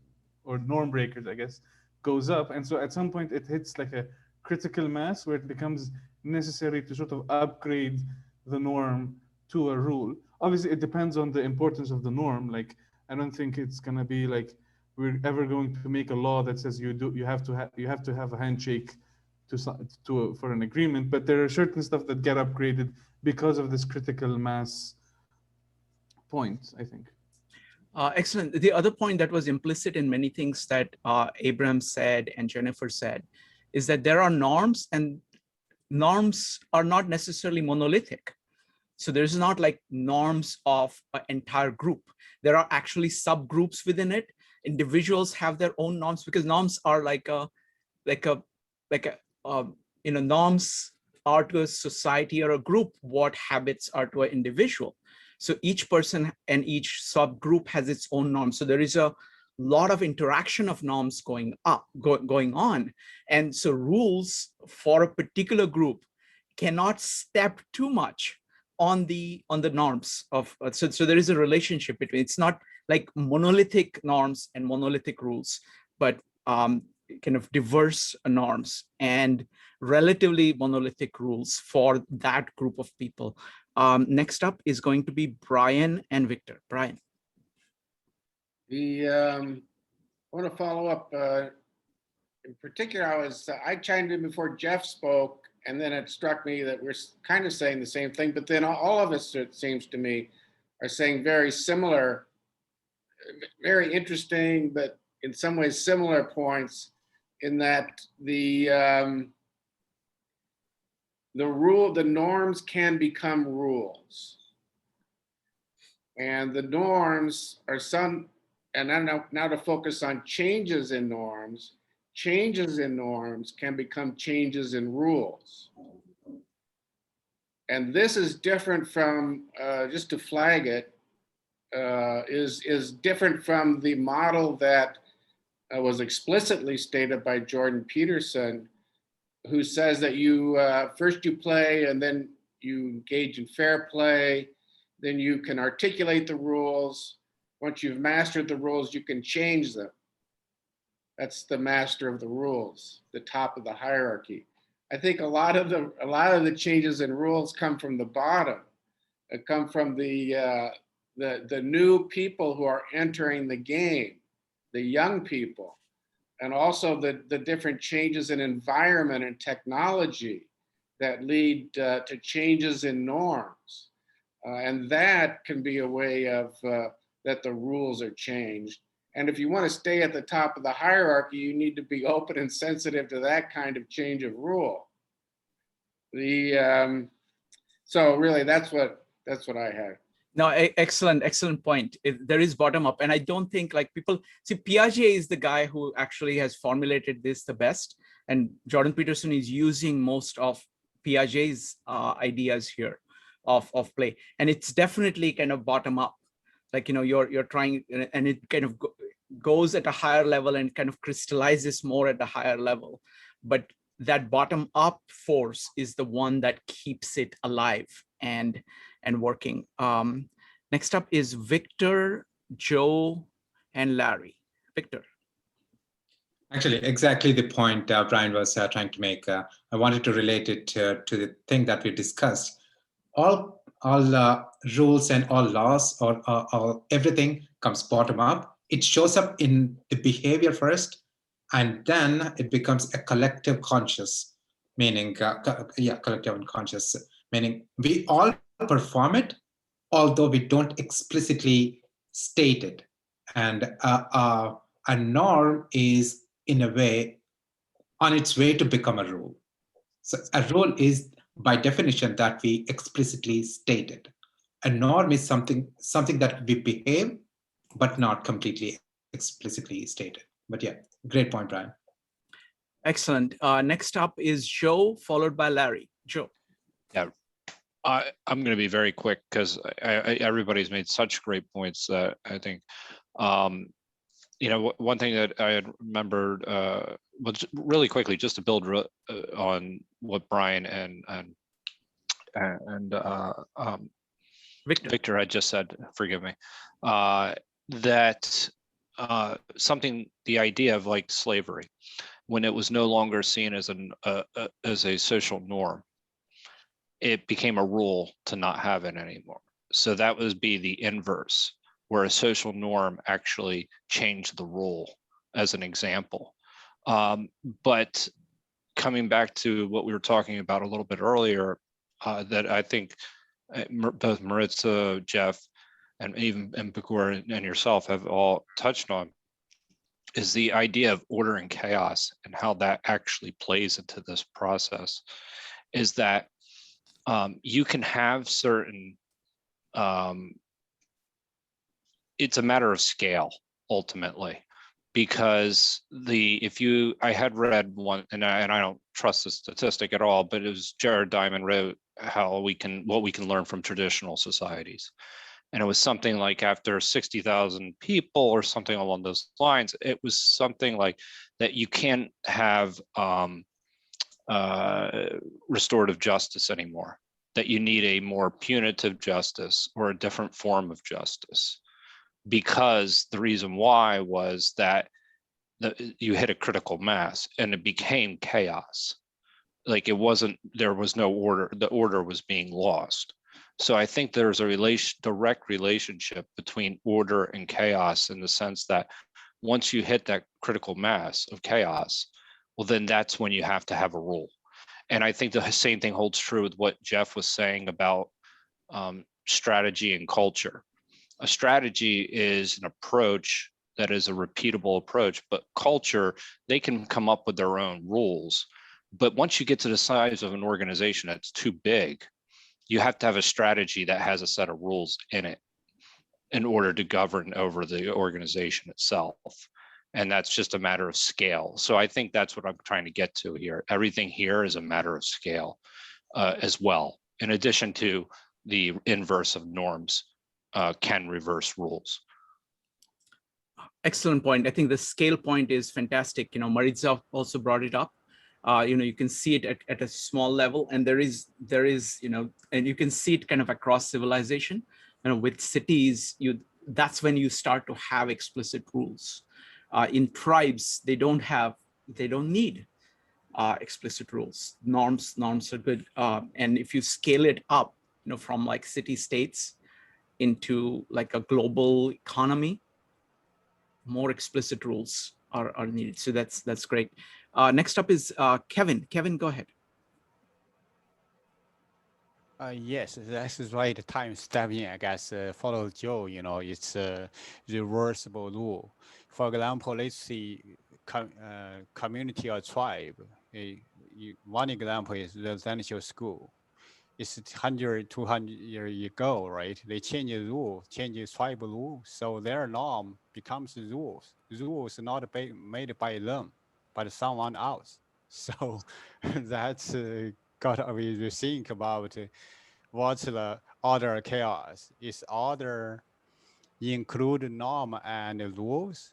or norm breakers, I guess, goes up. And so at some point it hits like a critical mass where it becomes necessary to sort of upgrade the norm to a rule. Obviously, it depends on the importance of the norm. Like, I don't think it's gonna be like we're ever going to make a law that says you have to have a handshake for an agreement. But there are certain stuff that get upgraded because of this critical mass point, I think. Excellent. The other point that was implicit in many things that Abraham said and Jennifer said is that there are norms, and norms are not necessarily monolithic. So there's not like norms of an entire group. There are actually subgroups within it. Individuals have their own norms, because norms are norms are to a society or a group what habits are to an individual. So each person and each subgroup has its own norms. So there is a lot of interaction of norms going on. And so rules for a particular group cannot step too much on the norms of, so there is a relationship between, it's not like monolithic norms and monolithic rules, but kind of diverse norms and relatively monolithic rules for that group of people. Next up is going to be Brian and Victor. Brian. I want to follow up. In particular, I chimed in before Jeff spoke, and then it struck me that we're kind of saying the same thing, but then all of us, it seems to me, are saying very similar, very interesting, but in some ways similar points, in that the norms can become rules. And the norms are and now to focus on changes in norms can become changes in rules. And this is different from, just to flag it, is different from the model that was explicitly stated by Jordan Peterson, who says that you first you play and then you engage in fair play, then you can articulate the rules. Once you've mastered the rules, you can change them. That's the master of the rules, the top of the hierarchy. I think a lot of the changes in rules come from the bottom. It come from the new people who are entering the game, the young people, and also the different changes in environment and technology that lead to changes in norms. And that can be a way of that the rules are changed. And if you want to stay at the top of the hierarchy, you need to be open and sensitive to that kind of change of rule. So really, that's what I had. No, excellent point. There is bottom up, and I don't think like people see Piaget is the guy who actually has formulated this the best, and Jordan Peterson is using most of Piaget's ideas here of play, and it's definitely kind of bottom up. Like, you know, you're trying, and it kind of goes at a higher level and kind of crystallizes more at a higher level, but that bottom up force is the one that keeps it alive and working. Next up is Victor, Joe, and Larry. Victor. Actually, exactly the point Brian was trying to make. I wanted to relate it to the thing that we discussed. All rules and all laws or everything comes bottom up. It shows up in the behavior first, and then it becomes a collective conscious, meaning, collective unconscious, meaning we all perform it, although we don't explicitly state it. And a norm is, in a way, on its way to become a rule. So a rule is, by definition, that we explicitly state it. A norm is something that we behave, but not completely explicitly stated. But yeah, great point, Brian. Excellent. Next up is Joe, followed by Larry. Joe. Yeah, I'm going to be very quick because everybody's made such great points that I think, you know, one thing that I had remembered was really quickly, just to build on what Brian and Victor had just said, forgive me, that the idea of like slavery, when it was no longer seen as a social norm, it became a rule to not have it anymore. So that would be the inverse, where a social norm actually changed the rule, as an example. But coming back to what we were talking about a little bit earlier, that I think both Maritza, Jeff, and even and Bakur and yourself have all touched on, is the idea of order and chaos and how that actually plays into this process. Is that you can have certain, it's a matter of scale ultimately, because I had read one, and I don't trust the statistic at all, but it was Jared Diamond wrote what we can learn from traditional societies. And it was something like after 60,000 people or something along those lines, it was something like that you can't have restorative justice anymore, that you need a more punitive justice or a different form of justice. Because the reason why was that you hit a critical mass and it became chaos. Like there was no order, the order was being lost. So I think there's a direct relationship between order and chaos, in the sense that once you hit that critical mass of chaos, well, then that's when you have to have a rule. And I think the same thing holds true with what Jeff was saying about strategy and culture. A strategy is an approach that is a repeatable approach, but culture, they can come up with their own rules. But once you get to the size of an organization that's too big, you have to have a strategy that has a set of rules in it in order to govern over the organization itself. And that's just a matter of scale. So I think that's what I'm trying to get to here. Everything here is a matter of scale as well, in addition to the inverse of norms can reverse rules. Excellent point. I think the scale point is fantastic. Maritza also brought it up. You can see it at a small level, and there is, and you can see it kind of across civilization. With cities, that's when you start to have explicit rules. In tribes, they don't need explicit rules. Norms are good. And if you scale it up, from like city states into like a global economy, more explicit rules are needed. So that's great. Next up is Kevin. Kevin, go ahead. Yes, that's right. The time step in, I guess, follow Joe, it's a reversible rule. For example, let's see community or tribe. One example is residential school. It's 100, 200 years ago, right? They change the rule, change the tribal rule. So their norm becomes the rules. Rules not made by them, but someone else. So that's got we think about what's the order chaos. Is order include norm and rules?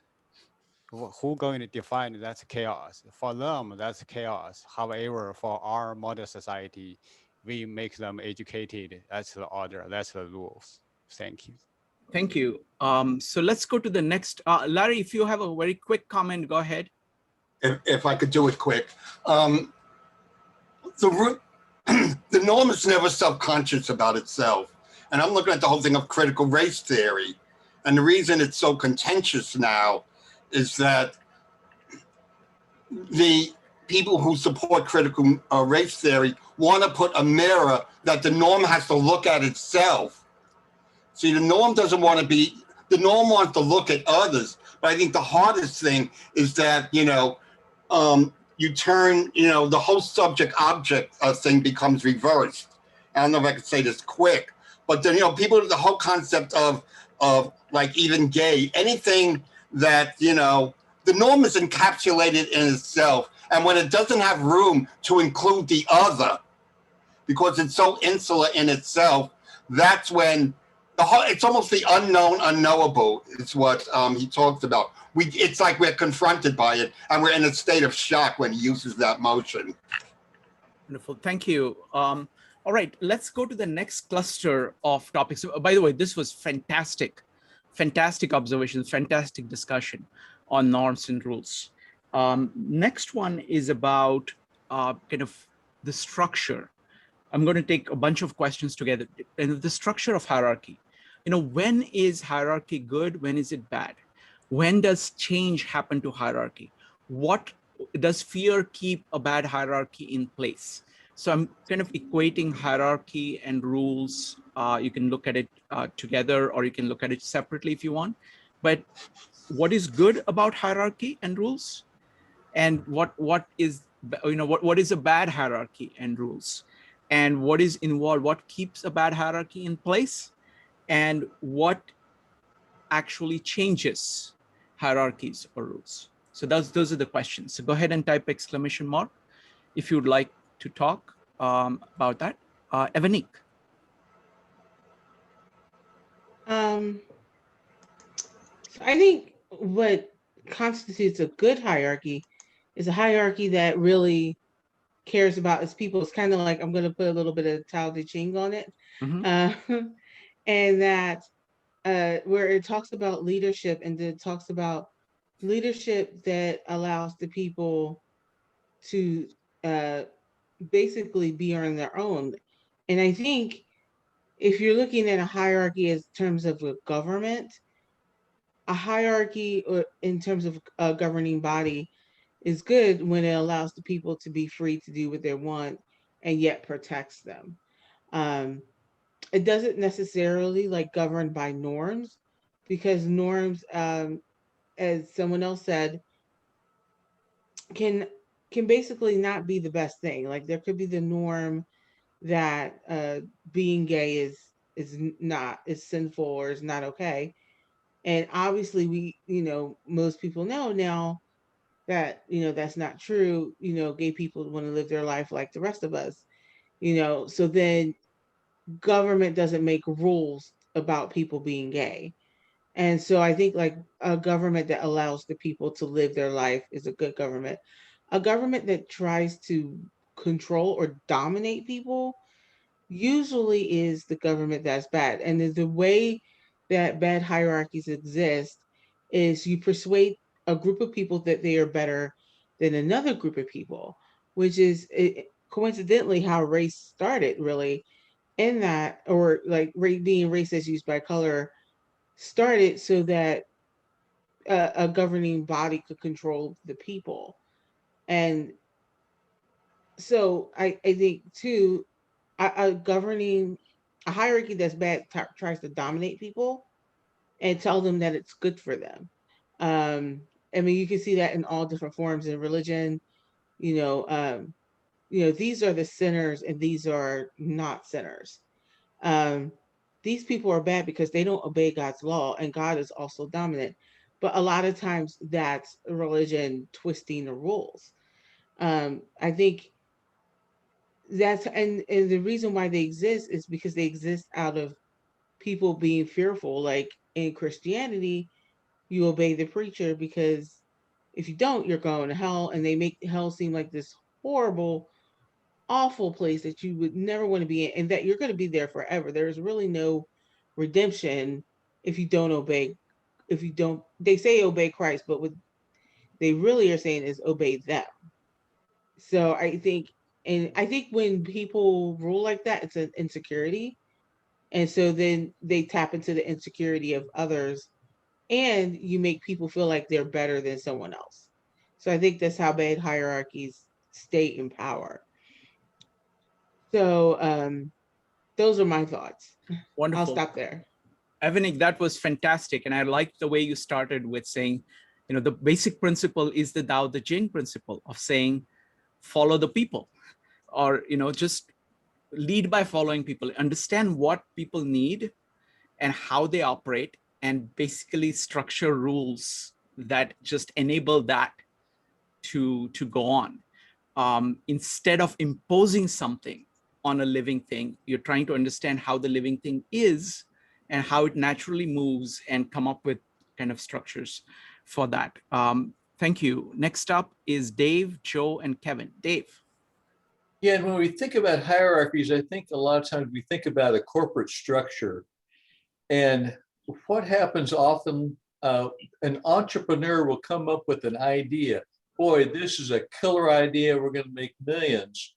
Who going to define that's chaos? For them, that's chaos. However, for our modern society, we make them educated. That's the order. That's the rules. Thank you. Thank you. So let's go to the next. Larry, if you have a very quick comment, go ahead. If I could do it quick. The norm is never self-conscious about itself. And I'm looking at the whole thing of critical race theory. And the reason it's so contentious now is that the people who support critical race theory want to put a mirror that the norm has to look at itself. See, the norm doesn't want to be, the norm wants to look at others. But I think the hardest thing is that, you turn, the whole subject-object thing becomes reversed. I don't know if I could say this quick, but then, people, the whole concept of like even gay, anything that, the norm is encapsulated in itself. And when it doesn't have room to include the other, because it's so insular in itself, that's when it's almost the unknown unknowable is what he talks about. It's like we're confronted by it and we're in a state of shock when he uses that motion. Wonderful, thank you. All right, let's go to the next cluster of topics. By the way, this was fantastic observations, fantastic discussion on norms and rules. Next one is about kind of the structure. I'm going to take a bunch of questions together. And the structure of hierarchy. When is hierarchy good? When is it bad? When does change happen to hierarchy? What does fear keep a bad hierarchy in place? So I'm kind of equating hierarchy and rules You can look at it together, or you can look at it separately if you want. But what is good about hierarchy and rules, and what is, what is a bad hierarchy and rules, and what is involved, what keeps a bad hierarchy in place, and what actually changes hierarchies or rules. So those are the questions. So go ahead and type exclamation mark if you'd like to talk about that. Evanik. So I think what constitutes a good hierarchy is a hierarchy that really cares about its people. It's kind of like, I'm going to put a little bit of Tao Te Ching on it. And that where it talks about leadership, and it talks about leadership that allows the people to basically be on their own. And I think if you're looking at a hierarchy in terms of a government, a hierarchy or in terms of a governing body is good when it allows the people to be free to do what they want and yet protects them. It doesn't necessarily like govern by norms, because norms, as someone else said, can basically not be the best thing. Like there could be the norm that being gay is sinful or is not okay. And obviously we, most people know now that, that's not true. Gay people want to live their life like the rest of us, so then government doesn't make rules about people being gay. And so I think like a government that allows the people to live their life is a good government. A government that tries to control or dominate people usually is the government that's bad. And the way that bad hierarchies exist is you persuade a group of people that they are better than another group of people, which is coincidentally how race started, really, in that, or like being racist used by color started so that a governing body could control the people. And so I think too, a hierarchy that's bad tries to dominate people and tell them that it's good for them. I mean, you can see that in all different forms in religion. These are the sinners and these are not sinners. These people are bad because they don't obey God's law, and God is also dominant. But a lot of times that's religion twisting the rules. I think that's and the reason why they exist is because they exist out of people being fearful. Like in Christianity, you obey the preacher, because if you don't, you're going to hell, and they make hell seem like this horrible, awful place that you would never want to be in, and that you're going to be there forever. There's really no redemption if you don't obey. If you don't, they say obey Christ, but what they really are saying is obey them. So I think, and I think when people rule like that, it's an insecurity. And so then they tap into the insecurity of others, and you make people feel like they're better than someone else. So I think that's how bad hierarchies stay in power. So those are my thoughts. Wonderful. I'll stop there. Evanik, that was fantastic. And I liked the way you started with saying, the basic principle is the Tao Te Ching principle of saying, follow the people, or, just lead by following people, understand what people need and how they operate, and basically structure rules that just enable that to go on. Instead of imposing something on a living thing, you're trying to understand how the living thing is and how it naturally moves, and come up with kind of structures for that. Thank you. Next up is Dave, Joe, and Kevin. Dave. Yeah, and when we think about hierarchies, I think a lot of times we think about a corporate structure. And what happens often, an entrepreneur will come up with an idea. Boy, this is a killer idea. We're going to make millions.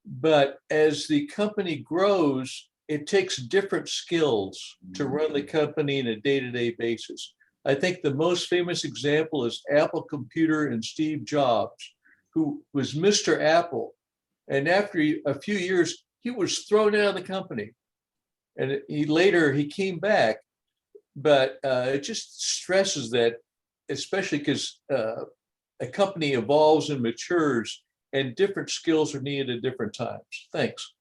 But as the company grows, it takes different skills to run the company on a day-to-day basis. I think the most famous example is Apple Computer and Steve Jobs, who was Mr. Apple. And after a few years, he was thrown out of the company. And later he came back, but it just stresses that, especially because a company evolves and matures and different skills are needed at different times. Thanks.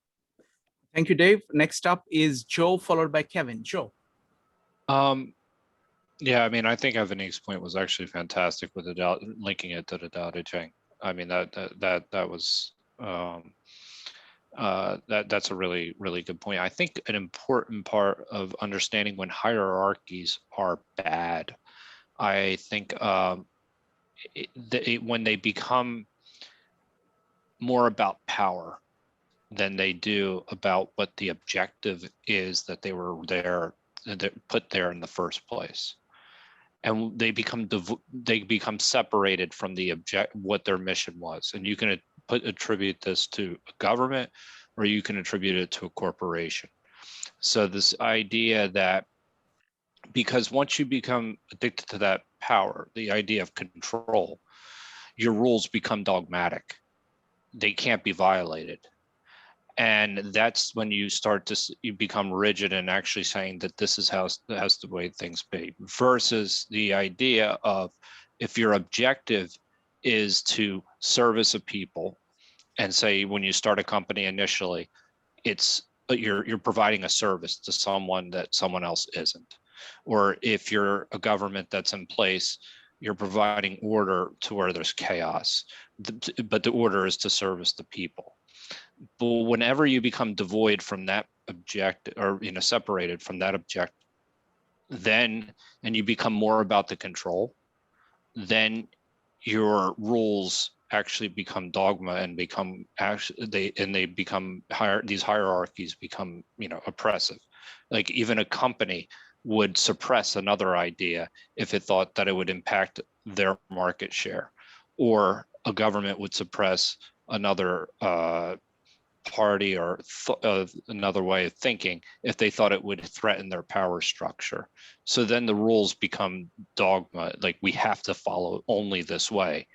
Thank you, Dave. Next up is Joe, followed by Kevin. Joe. Yeah, I mean, I think Evan's point was actually fantastic with the linking it to the Tao Te Ching. I mean, that was that's a really, really good point. I think an important part of understanding when hierarchies are bad, I think when they become more about power than they do about what the objective is that they were there, put there in the first place. And they become separated from the what their mission was. And you can attribute this to a government, or you can attribute it to a corporation. So this idea that, because once you become addicted to that power, the idea of control, your rules become dogmatic. They can't be violated. And that's when you start to you become rigid and actually saying that this is how that's the way things be, versus the idea of, if your objective is to service a people, and say when you start a company initially, it's you're providing a service to someone that someone else isn't, or if you're a government that's in place, you're providing order to where there's chaos, but the order is to service the people. But whenever you become devoid from that object, or separated from that object, then, and you become more about the control, then your rules actually become dogma and become they become these hierarchies become oppressive. Like even a company would suppress another idea if it thought that it would impact their market share, or a government would suppress another party or another way of thinking if they thought it would threaten their power structure. So then the rules become dogma, like we have to follow only this way,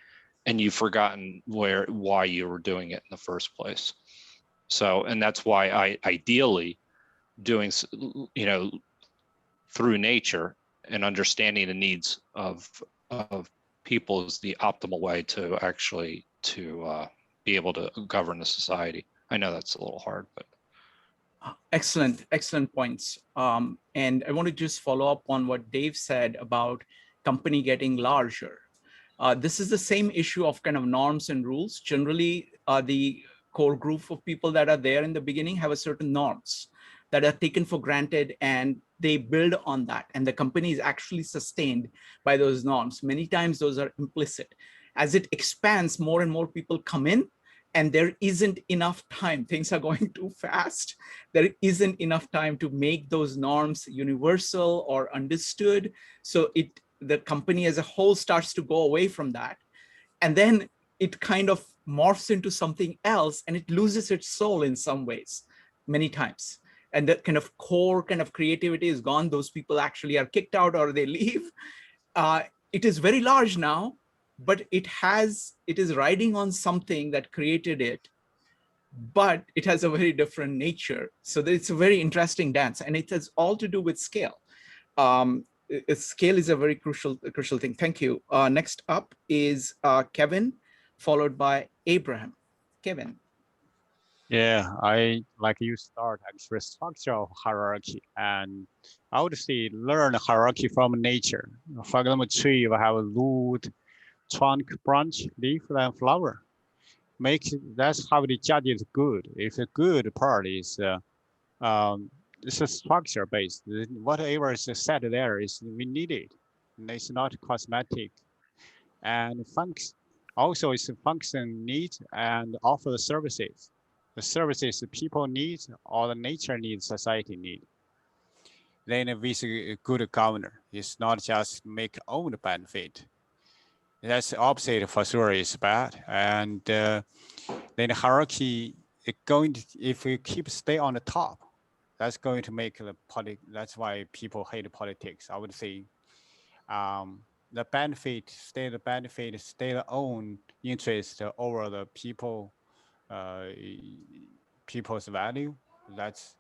and you've forgotten why you were doing it in the first place. So, and that's why I ideally doing through nature and understanding the needs of people is the optimal way to actually be able to govern a society. I know that's a little hard, but. Excellent points. And I want to just follow up on what Dave said about company getting larger. This is the same issue of kind of norms and rules. Generally, the core group of people that are there in the beginning have a certain norms that are taken for granted, and they build on that. And the company is actually sustained by those norms. Many times those are implicit. As it expands, more and more people come in, and there isn't enough time. Things are going too fast. There isn't enough time to make those norms universal or understood. So the company as a whole starts to go away from that. And then it kind of morphs into something else, and it loses its soul in some ways, many times. And that kind of core kind of creativity is gone. Those people actually are kicked out or they leave. It is very large now, but it is riding on something that created it, but it has a very different nature. So it's a very interesting dance, and it has all to do with scale. Scale is a very crucial thing. Thank you. Next up is Kevin, followed by Abraham. Kevin. Yeah, I like you start actually structural hierarchy, and I would say learn hierarchy from nature. For example, tree will have a root, trunk, branch, leaf, and flower. That's how they judge it good. If a good part is it's a structure based. Whatever is set there is we need it. And it's not cosmetic. And also it's a function need and offer the services. The services people need or the nature needs, society need. Then with a good governor, it's not just make own benefit. That's the opposite for sure is bad. And then the hierarchy, if we stay on the top, that's going to make that's why people hate politics. I would say the benefit, stay the own interest over the people's value. That's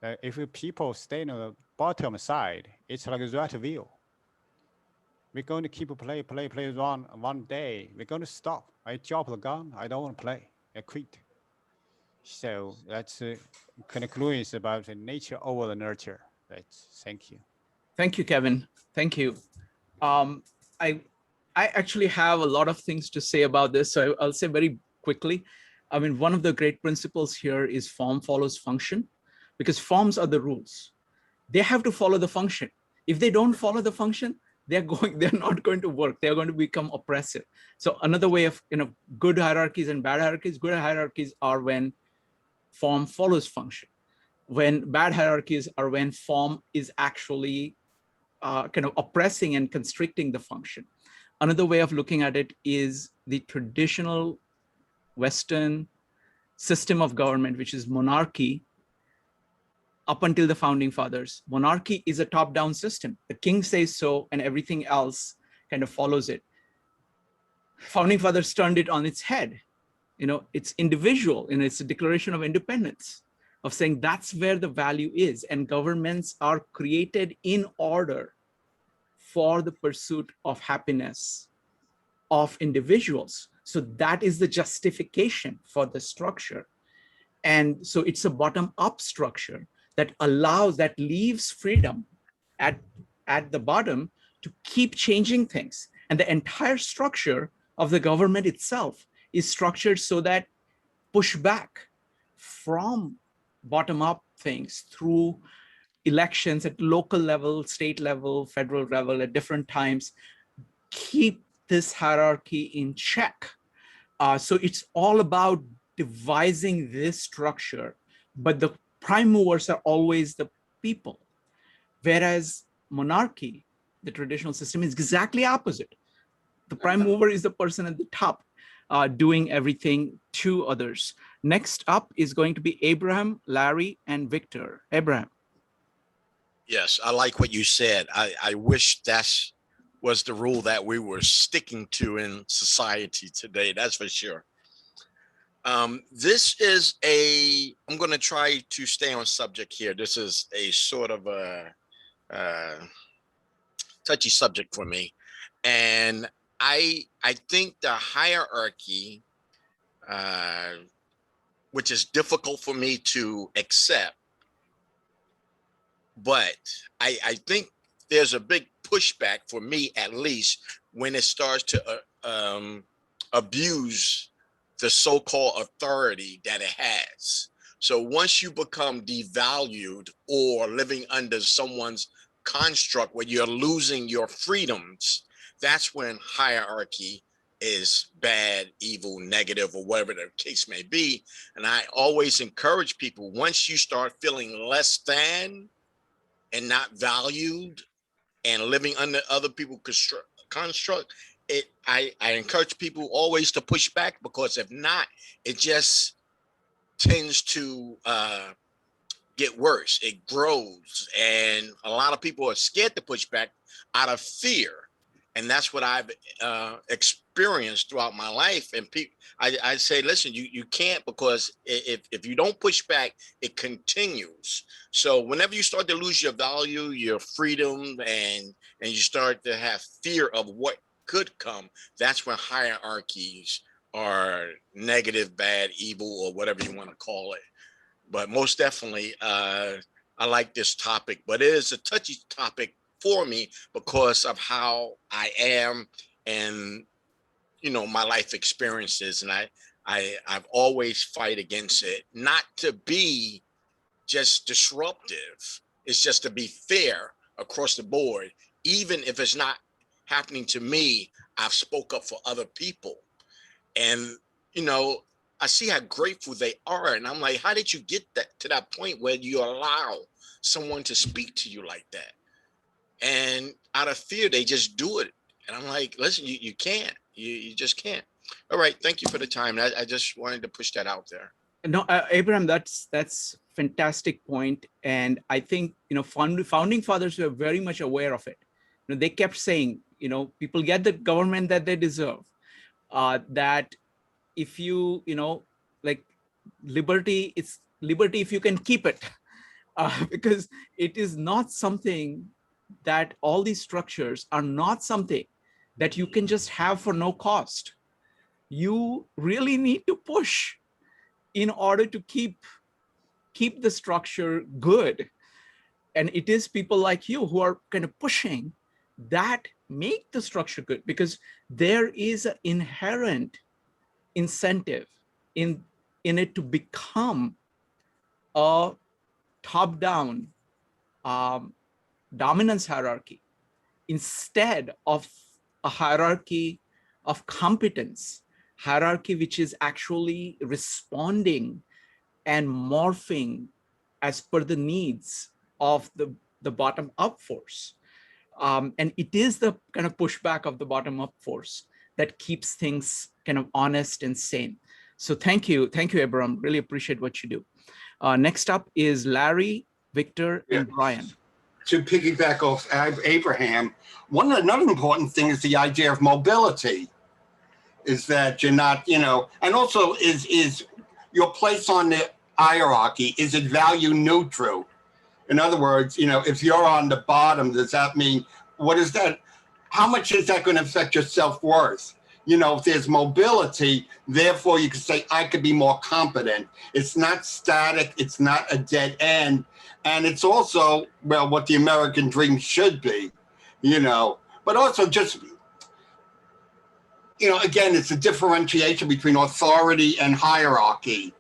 If people stay on the bottom side, it's like a rat wheel. We're going to keep play one day. We're going to stop. I drop the gun. I don't want to play. I quit. So that's conclusions about the nature over the nurture. Thank you. Thank you, Kevin. Thank you. I actually have a lot of things to say about this, so I'll say very quickly. I mean, one of the great principles here is form follows function, because forms are the rules. They have to follow the function. If they don't follow the function, they're not going to work. They're going to become oppressive. So another way of, good hierarchies and bad hierarchies, good hierarchies are when form follows function. When bad hierarchies are when form is actually kind of oppressing and constricting the function. Another way of looking at it is the traditional Western system of government, which is monarchy. Up until the founding fathers, monarchy is a top-down system. The king says so, and everything else kind of follows it. Founding fathers turned it on its head. It's individual, and it's a declaration of independence, of saying that's where the value is, and governments are created in order for the pursuit of happiness of individuals. So that is the justification for the structure. And so it's a bottom-up structure that leaves freedom at the bottom to keep changing things. And the entire structure of the government itself is structured so that pushback from bottom-up things through elections at local level, state level, federal level at different times, keep this hierarchy in check. So it's all about devising this structure, but the prime movers are always the people. Whereas monarchy, the traditional system, is exactly opposite. The prime mover is the person at the top, doing everything to others. Next up is going to be Abraham, Larry, and Victor. Abraham. Yes, I like what you said. I wish that was the rule that we were sticking to in society today. That's for sure. This is I'm going to try to stay on subject here. This is a sort of a touchy subject for me. And I think the hierarchy, which is difficult for me to accept, but I think there's a big pushback, for me at least, when it starts to abuse the so-called authority that it has. So once you become devalued or living under someone's construct where you're losing your freedoms, that's when hierarchy is bad, evil, negative, or whatever the case may be. And I always encourage people, once you start feeling less than and not valued and living under other people's construct, I encourage people always to push back, because if not, it just tends to get worse. It grows, and a lot of people are scared to push back out of fear. And that's what I've experienced throughout my life. And I say, listen, you can't, because if you don't push back, it continues. So whenever you start to lose your value, your freedom, and you start to have fear of what could come, that's when hierarchies are negative, bad, evil, or whatever you want to call it. But most definitely, I like this topic, but it is a touchy topic for me because of how I am and, my life experiences. And I've always fight against it, not to be just disruptive. It's just to be fair across the board. Even if it's not happening to me, I've spoke up for other people. And, I see how grateful they are. And I'm like, how did you get to that point where you allow someone to speak to you like that? And out of fear, they just do it. And I'm like, listen, you can't. You just can't. All right. Thank you for the time. I just wanted to push that out there. No, Abraham, that's fantastic point. And I think, founding fathers were very much aware of it. They kept saying, people get the government that they deserve. That if you, like liberty, it's liberty if you can keep it. because it is not something that all these structures are not something that you can just have for no cost. You really need to push in order to keep the structure good. And it is people like you who are kind of pushing that make the structure good, because there is an inherent incentive in it to become a top-down dominance hierarchy instead of a hierarchy of competence, hierarchy which is actually responding and morphing as per the needs of the bottom-up force. And it is the kind of pushback of the bottom-up force that keeps things kind of honest and sane. So thank you, Abram. Really appreciate what you do. Next up is Larry, Victor, and Brian. To piggyback off Abraham, another important thing is the idea of mobility. Is that you're not, and also is your place on the hierarchy, is it value neutral? In other words, if you're on the bottom, does that mean, what is that? How much is that going to affect your self-worth? If there's mobility, therefore you can say, I could be more competent. It's not static. It's not a dead end. And it's also, well, what the American dream should be, but also just, again, it's a differentiation between authority and hierarchy.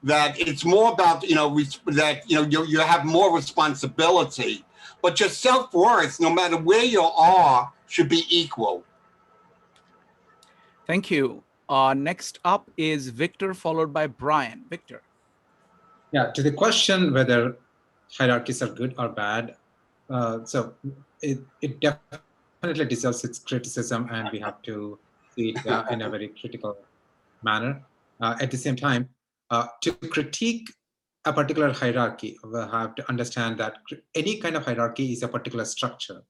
That it's more about, that, you have more responsibility, but your self-worth, no matter where you are, should be equal. Thank you. Next up is Victor, followed by Brian. Victor. Yeah, to the question whether hierarchies are good or bad, so it definitely deserves its criticism, and we have to see it in a very critical manner. At the same time, to critique a particular hierarchy, we have to understand that any kind of hierarchy is a particular structure.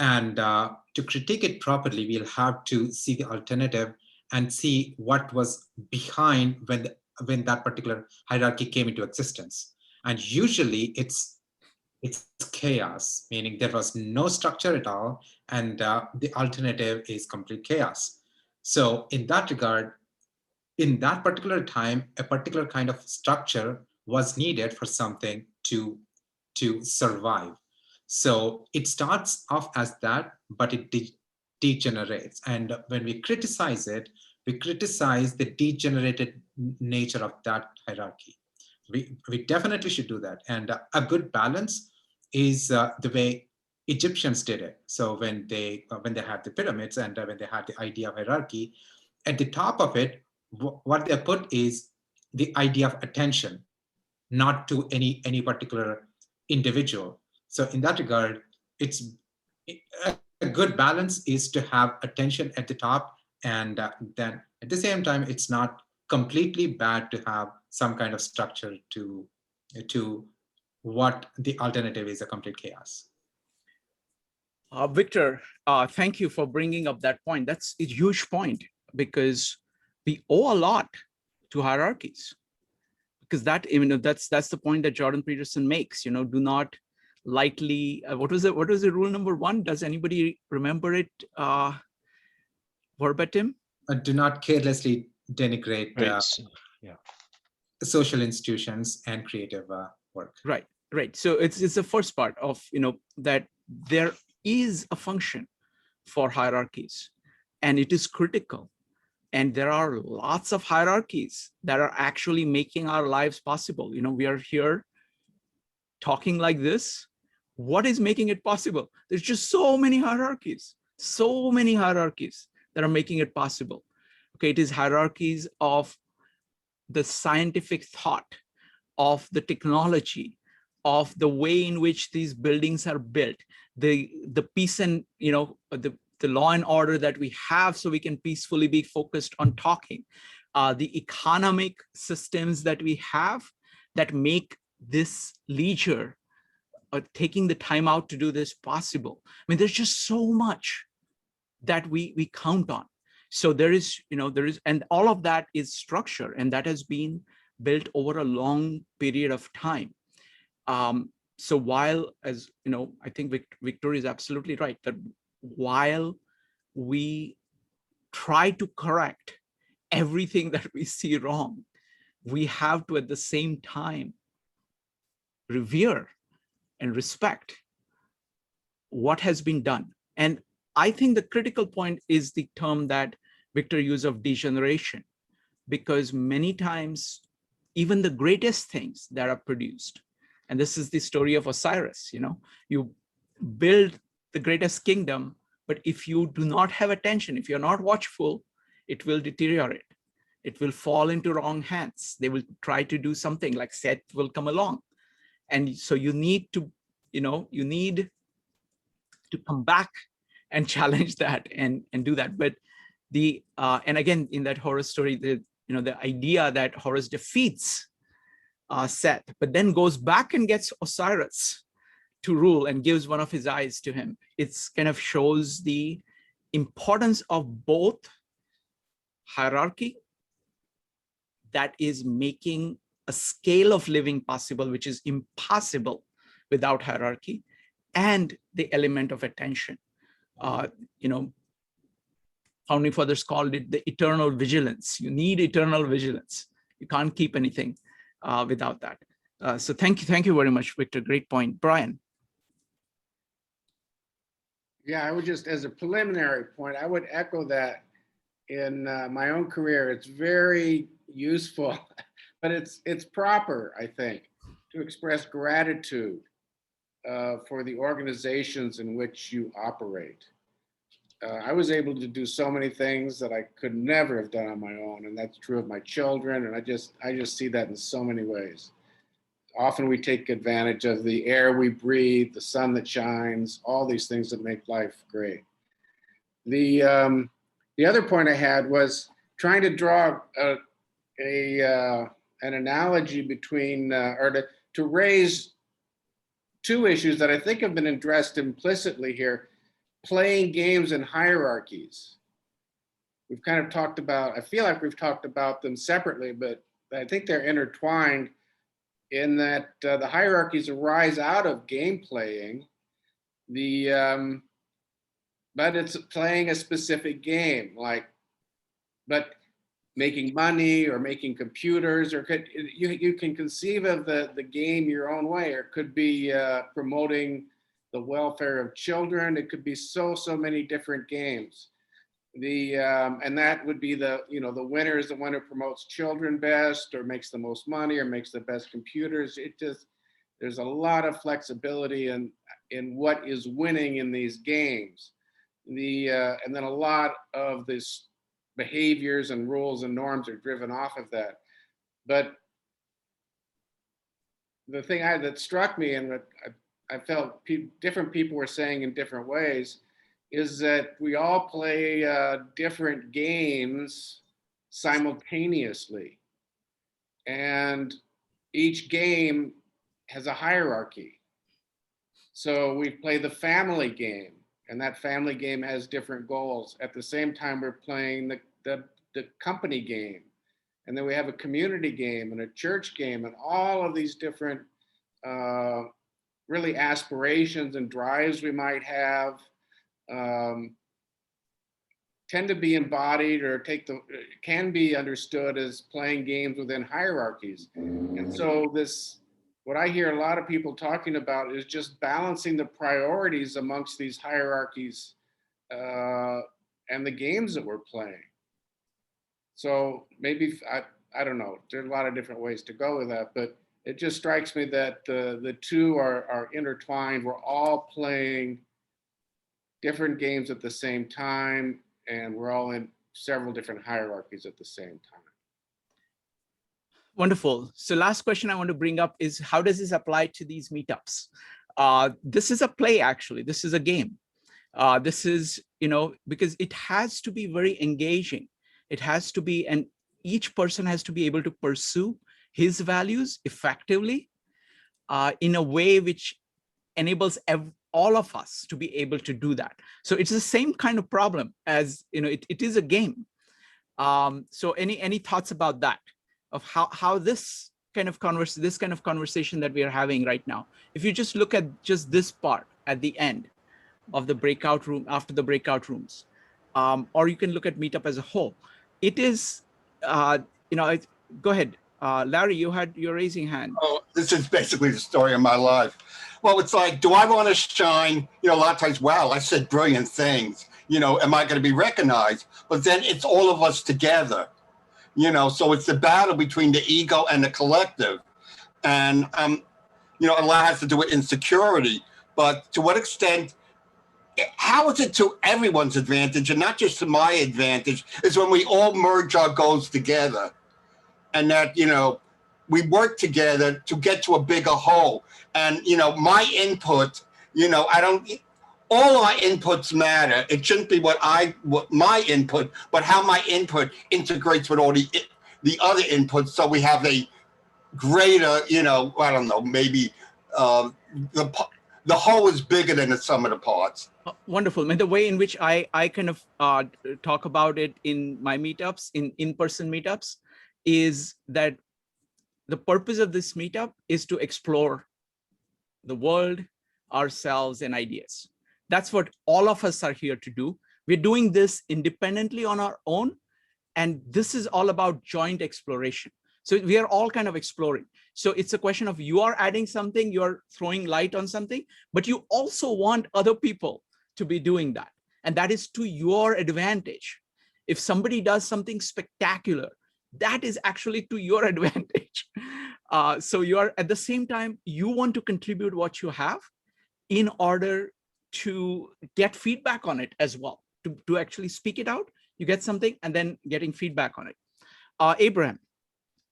And to critique it properly, we'll have to see the alternative and see what was behind when that particular hierarchy came into existence. And usually it's chaos, meaning there was no structure at all, and the alternative is complete chaos. So in that regard, in that particular time, a particular kind of structure was needed for something to survive. So it starts off as that, but it degenerates. And when we criticize it, we criticize the degenerated nature of that hierarchy. We definitely should do that. And a good balance is the way Egyptians did it. So when they had the pyramids and when they had the idea of hierarchy, at the top of it, what they put is the idea of attention, not to any particular individual. So in that regard, it's a good balance is to have attention at the top, and then at the same time, it's not completely bad to have some kind of structure to what the alternative is, a complete chaos. Victor, thank you for bringing up that point. That's a huge point, because we owe a lot to hierarchies. Because that's the point that Jordan Peterson makes. Do not lightly. What was the rule number 1? Does anybody remember it verbatim? Do not carelessly denigrate social institutions and creative work. Right. So it's the first part of that there is a function for hierarchies, and it is critical. And there are lots of hierarchies that are actually making our lives possible. We are here talking like this. What is making it possible? There's just so many hierarchies that are making it possible. Okay, it is hierarchies of the scientific thought, of the technology, of the way in which these buildings are built, the peace and the law and order that we have, so we can peacefully be focused on talking, the economic systems that we have that make this leisure, taking the time out to do this possible. I mean, there's just so much that we count on. So there is, and all of that is structure, and that has been built over a long period of time. So while, as you know, I think Victoria is absolutely right, that while we try to correct everything that we see wrong, we have to at the same time revere and respect what has been done. And I think the critical point is the term that Victor used of degeneration, because many times even the greatest things that are produced, and this is the story of Osiris, you know, you build the greatest kingdom, but if you do not have attention, if you're not watchful, it will deteriorate. It will fall into wrong hands. They will try to do something, like Seth will come along. And so you need to, you know, you need to come back and challenge that and do that. But the and again, in that Horus story, the, you know, the idea that Horus defeats Seth, but then goes back and gets Osiris to rule and gives one of his eyes to him. It's kind of shows the importance of both hierarchy that is making a scale of living possible, which is impossible without hierarchy, and the element of attention. You know, founding fathers called it the eternal vigilance. You need eternal vigilance. You can't keep anything without that. So thank you very much, Victor. Great point. Brian. Yeah, I would just, as a preliminary point, I would echo that in my own career. It's very useful, but it's proper, I think, to express gratitude for the organizations in which you operate. I was able to do so many things that I could never have done on my own, and that's true of my children. And I just see that in so many ways. Often we take advantage of the air we breathe, the sun that shines, all these things that make life great. The other point I had was trying to draw an analogy between, or to raise two issues that I think have been addressed implicitly here: playing games and hierarchies. We've kind of talked about, I feel like we've talked about them separately, but I think they're intertwined in that the hierarchies arise out of game playing, but it's playing a specific game, like, but making money or making computers, or you can conceive of the game your own way, or it could be promoting the welfare of children. It could be so many different games. And that would be the winner is the one who promotes children best, or makes the most money, or makes the best computers. There's a lot of flexibility in what is winning in these games. And then a lot of this behaviors and rules and norms are driven off of that. But the thing that struck me, and what I felt different people were saying in different ways, is that we all play different games simultaneously. And each game has a hierarchy. So we play the family game, and that family game has different goals. At the same time, we're playing the company game. And then we have a community game and a church game, and all of these different really aspirations and drives we might have tend to be embodied, or can be understood as playing games within hierarchies. And so what I hear a lot of people talking about is just balancing the priorities amongst these hierarchies and the games that we're playing. So maybe, I don't know, there's a lot of different ways to go with that, but it just strikes me that the two are intertwined. We're all playing different games at the same time, and we're all in several different hierarchies at the same time. Wonderful. So last question I want to bring up is, how does this apply to these meetups? This is a play, actually. This is a game. This is, because it has to be very engaging. It has to be, and each person has to be able to pursue his values effectively in a way which enables all of us to be able to do that. So it's the same kind of problem as, it is a game. So any thoughts about that, of how this this kind of conversation that we are having right now, if you just look at just this part at the end of the breakout room, after the breakout rooms, or you can look at Meetup as a whole, it is, go ahead. Larry, you're raising hand. Oh, this is basically the story of my life. Well, it's like, do I want to shine? A lot of times, wow, I said brilliant things. Am I going to be recognized? But then it's all of us together. So it's the battle between the ego and the collective. And, a lot has to do with insecurity. But to what extent, how is it to everyone's advantage and not just to my advantage, is when we all merge our goals together. And that, we work together to get to a bigger whole. And, my input, all our inputs matter. It shouldn't be what my input, but how my input integrates with all the other inputs. So we have a greater, I don't know, maybe the whole is bigger than the sum of the parts. Wonderful. And the way in which I kind of talk about it in my meetups, in-person meetups, is that the purpose of this meetup is to explore the world, ourselves, and ideas. That's what all of us are here to do. We're doing this independently on our own, and this is all about joint exploration. So we are all kind of exploring. So it's a question of you are adding something, you're throwing light on something, but you also want other people to be doing that. And that is to your advantage. If somebody does something spectacular, that is actually to your advantage. So you are, at the same time, you want to contribute what you have in order to get feedback on it as well, to actually speak it out. You get something and then getting feedback on it. Abraham.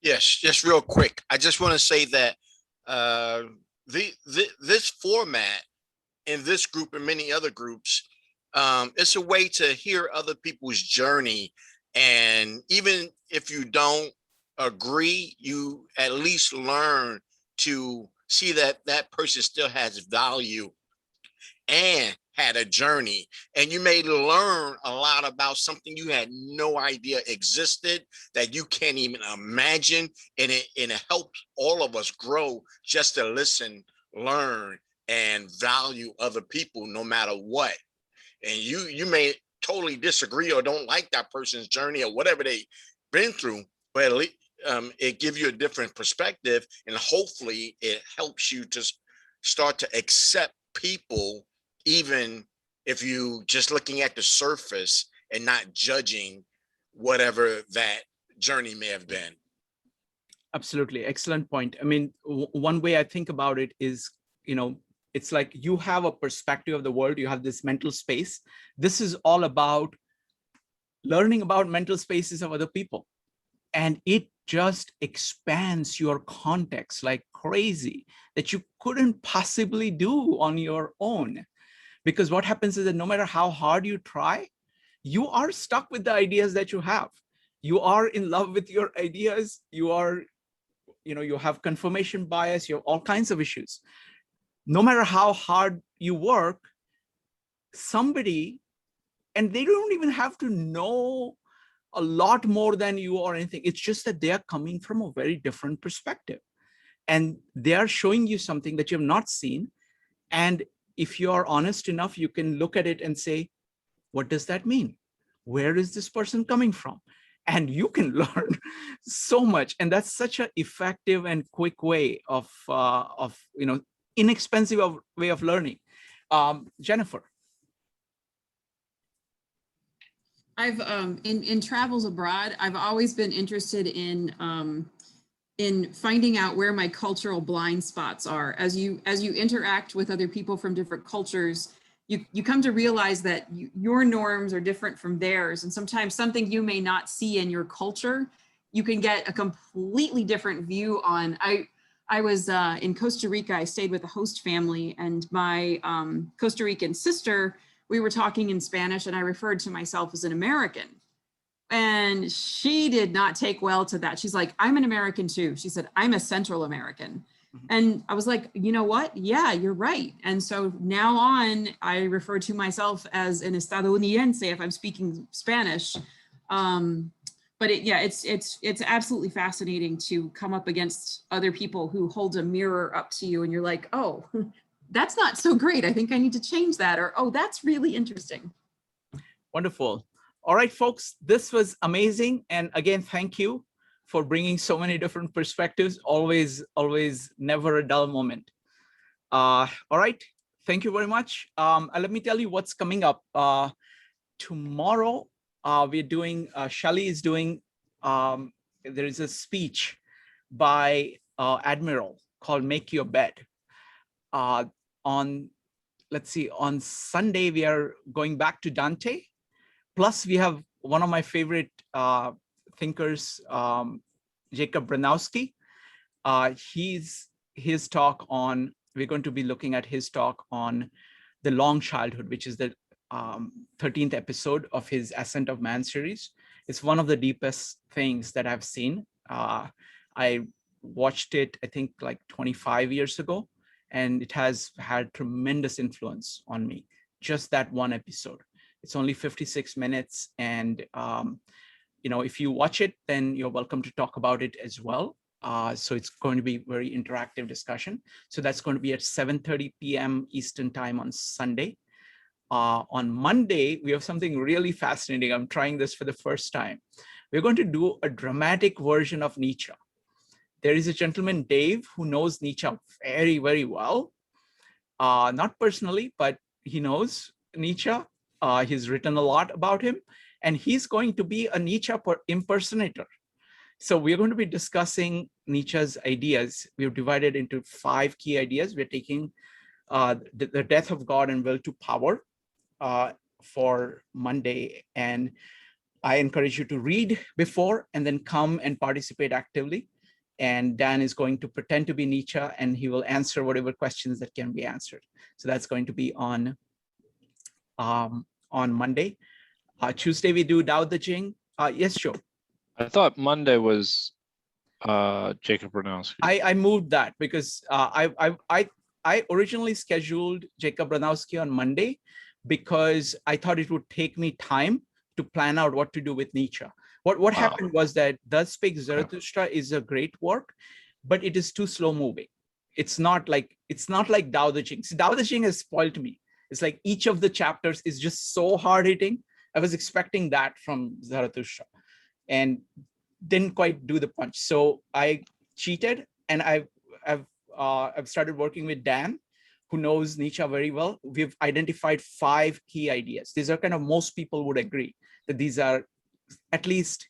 Yes, just real quick. I just want to say that this format in this group and many other groups, it's a way to hear other people's journey. And even if you don't agree, you at least learn to see that that person still has value and had a journey. And you may learn a lot about something you had no idea existed, that you can't even imagine. And it helps all of us grow just to listen, learn, and value other people no matter what. And you may totally disagree or don't like that person's journey or whatever they've been through, but at least it gives you a different perspective, and hopefully it helps you to start to accept people, even if you just looking at the surface and not judging whatever that journey may have been. Absolutely. Excellent point. I mean, one way I think about it is, it's like you have a perspective of the world, you have this mental space. This is all about learning about mental spaces of other people. And it just expands your context like crazy, that you couldn't possibly do on your own. Because what happens is that no matter how hard you try, you are stuck with the ideas that you have. You are in love with your ideas. You are, you have confirmation bias, you have all kinds of issues. No matter how hard you work, somebody, and they don't even have to know a lot more than you or anything. It's just that they are coming from a very different perspective. And they are showing you something that you have not seen. And if you are honest enough, you can look at it and say, what does that mean? Where is this person coming from? And you can learn so much. And that's such an effective and quick way of inexpensive way of learning. Jennifer. I've in travels abroad, I've always been interested in finding out where my cultural blind spots are. As you interact with other people from different cultures, you come to realize that your norms are different from theirs, and sometimes something you may not see in your culture, you can get a completely different view on. I was in Costa Rica. I stayed with a host family, and my Costa Rican sister, we were talking in Spanish, and I referred to myself as an American. And she did not take well to that. She's like, I'm an American too. She said, I'm a Central American. And I was like, you know what? Yeah, you're right. And so now on, I refer to myself as an estadounidense if I'm speaking Spanish. but it's absolutely fascinating to come up against other people who hold a mirror up to you and you're like, oh, that's not so great. I think I need to change that. Or, oh, that's really interesting. Wonderful. All right, folks, this was amazing. And again, thank you for bringing so many different perspectives. Always, never a dull moment. All right, thank you very much. Let me tell you what's coming up. Tomorrow, we're doing, Shali is doing, there is a speech by Admiral called Make Your Bed. Let's see, on Sunday, we are going back to Dante. Plus, we have one of my favorite thinkers, Jacob Branowski. His talk on, we're going to be looking at his talk on the long childhood, which is the 13th episode of his Ascent of Man series. It's one of the deepest things that I've seen. I watched it, I think, like 25 years ago, and it has had tremendous influence on me, just that one episode. It's only 56 minutes. And, if you watch it, then you're welcome to talk about it as well. So it's going to be very interactive discussion. So that's going to be at 7:30 p.m. Eastern time on Sunday. On Monday, we have something really fascinating. I'm trying this for the first time. We're going to do a dramatic version of Nietzsche. There is a gentleman, Dave, who knows Nietzsche very, very well. Not personally, but he knows Nietzsche. He's written a lot about him, and he's going to be a Nietzsche impersonator. So we're going to be discussing Nietzsche's ideas. We've divided into 5 key ideas. We're taking the death of God and will to power for Monday. And I encourage you to read before and then come and participate actively. And Dan is going to pretend to be Nietzsche, and he will answer whatever questions that can be answered. So that's going to be on Monday. Tuesday, we do Dao De Jing. Yes, Joe. I thought Monday was Jacob Branowski. I moved that because I originally scheduled Jacob Branowski on Monday because I thought it would take me time to plan out what to do with Nietzsche. What happened was that Thus Spake Zarathustra is a great work, but it is too slow moving. It's not like Dao De Jing. See, Dao De Jing has spoiled me. It's like each of the chapters is just so hard hitting. I was expecting that from Zarathustra and didn't quite do the punch. So I cheated, and I've started working with Dan, who knows Nietzsche very well. We've identified 5 key ideas. These are kind of, most people would agree that these are, at least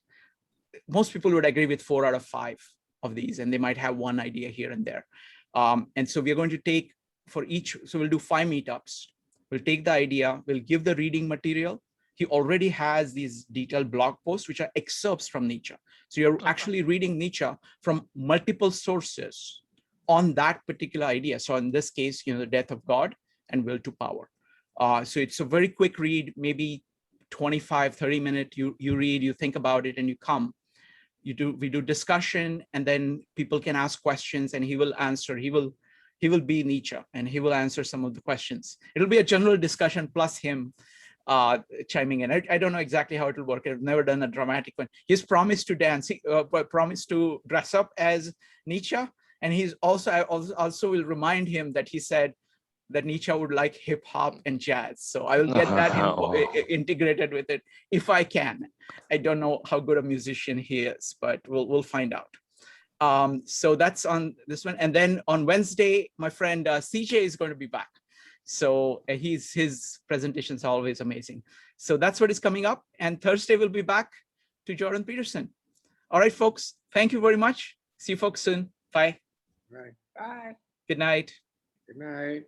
most people would agree with 4 out of 5 of these, and they might have one idea here and there. And so we're going to take for each, so we'll do 5 meetups. We'll take the idea, we'll give the reading material. He already has these detailed blog posts, which are excerpts from Nietzsche. So you're actually reading Nietzsche from multiple sources on that particular idea. So in this case, the death of God and will to power. So it's a very quick read, maybe 25, 30 minutes. You read, you think about it, and you come. We do discussion, and then people can ask questions, and he will answer. He will be Nietzsche, and he will answer some of the questions. It'll be a general discussion plus him chiming in. I don't know exactly how it will work. I've never done a dramatic one. He's promised to dance, promised to dress up as Nietzsche. And I also will remind him that he said that Nietzsche would like hip hop and jazz. So I will get that integrated with it if I can. I don't know how good a musician he is, but we'll find out. So that's on this one. And then on Wednesday, my friend CJ is going to be back. So his presentations are always amazing. So that's what is coming up. And Thursday we'll be back to Jordan Peterson. All right, folks. Thank you very much. See you folks soon. Bye. Right. Bye. Good night. Good night.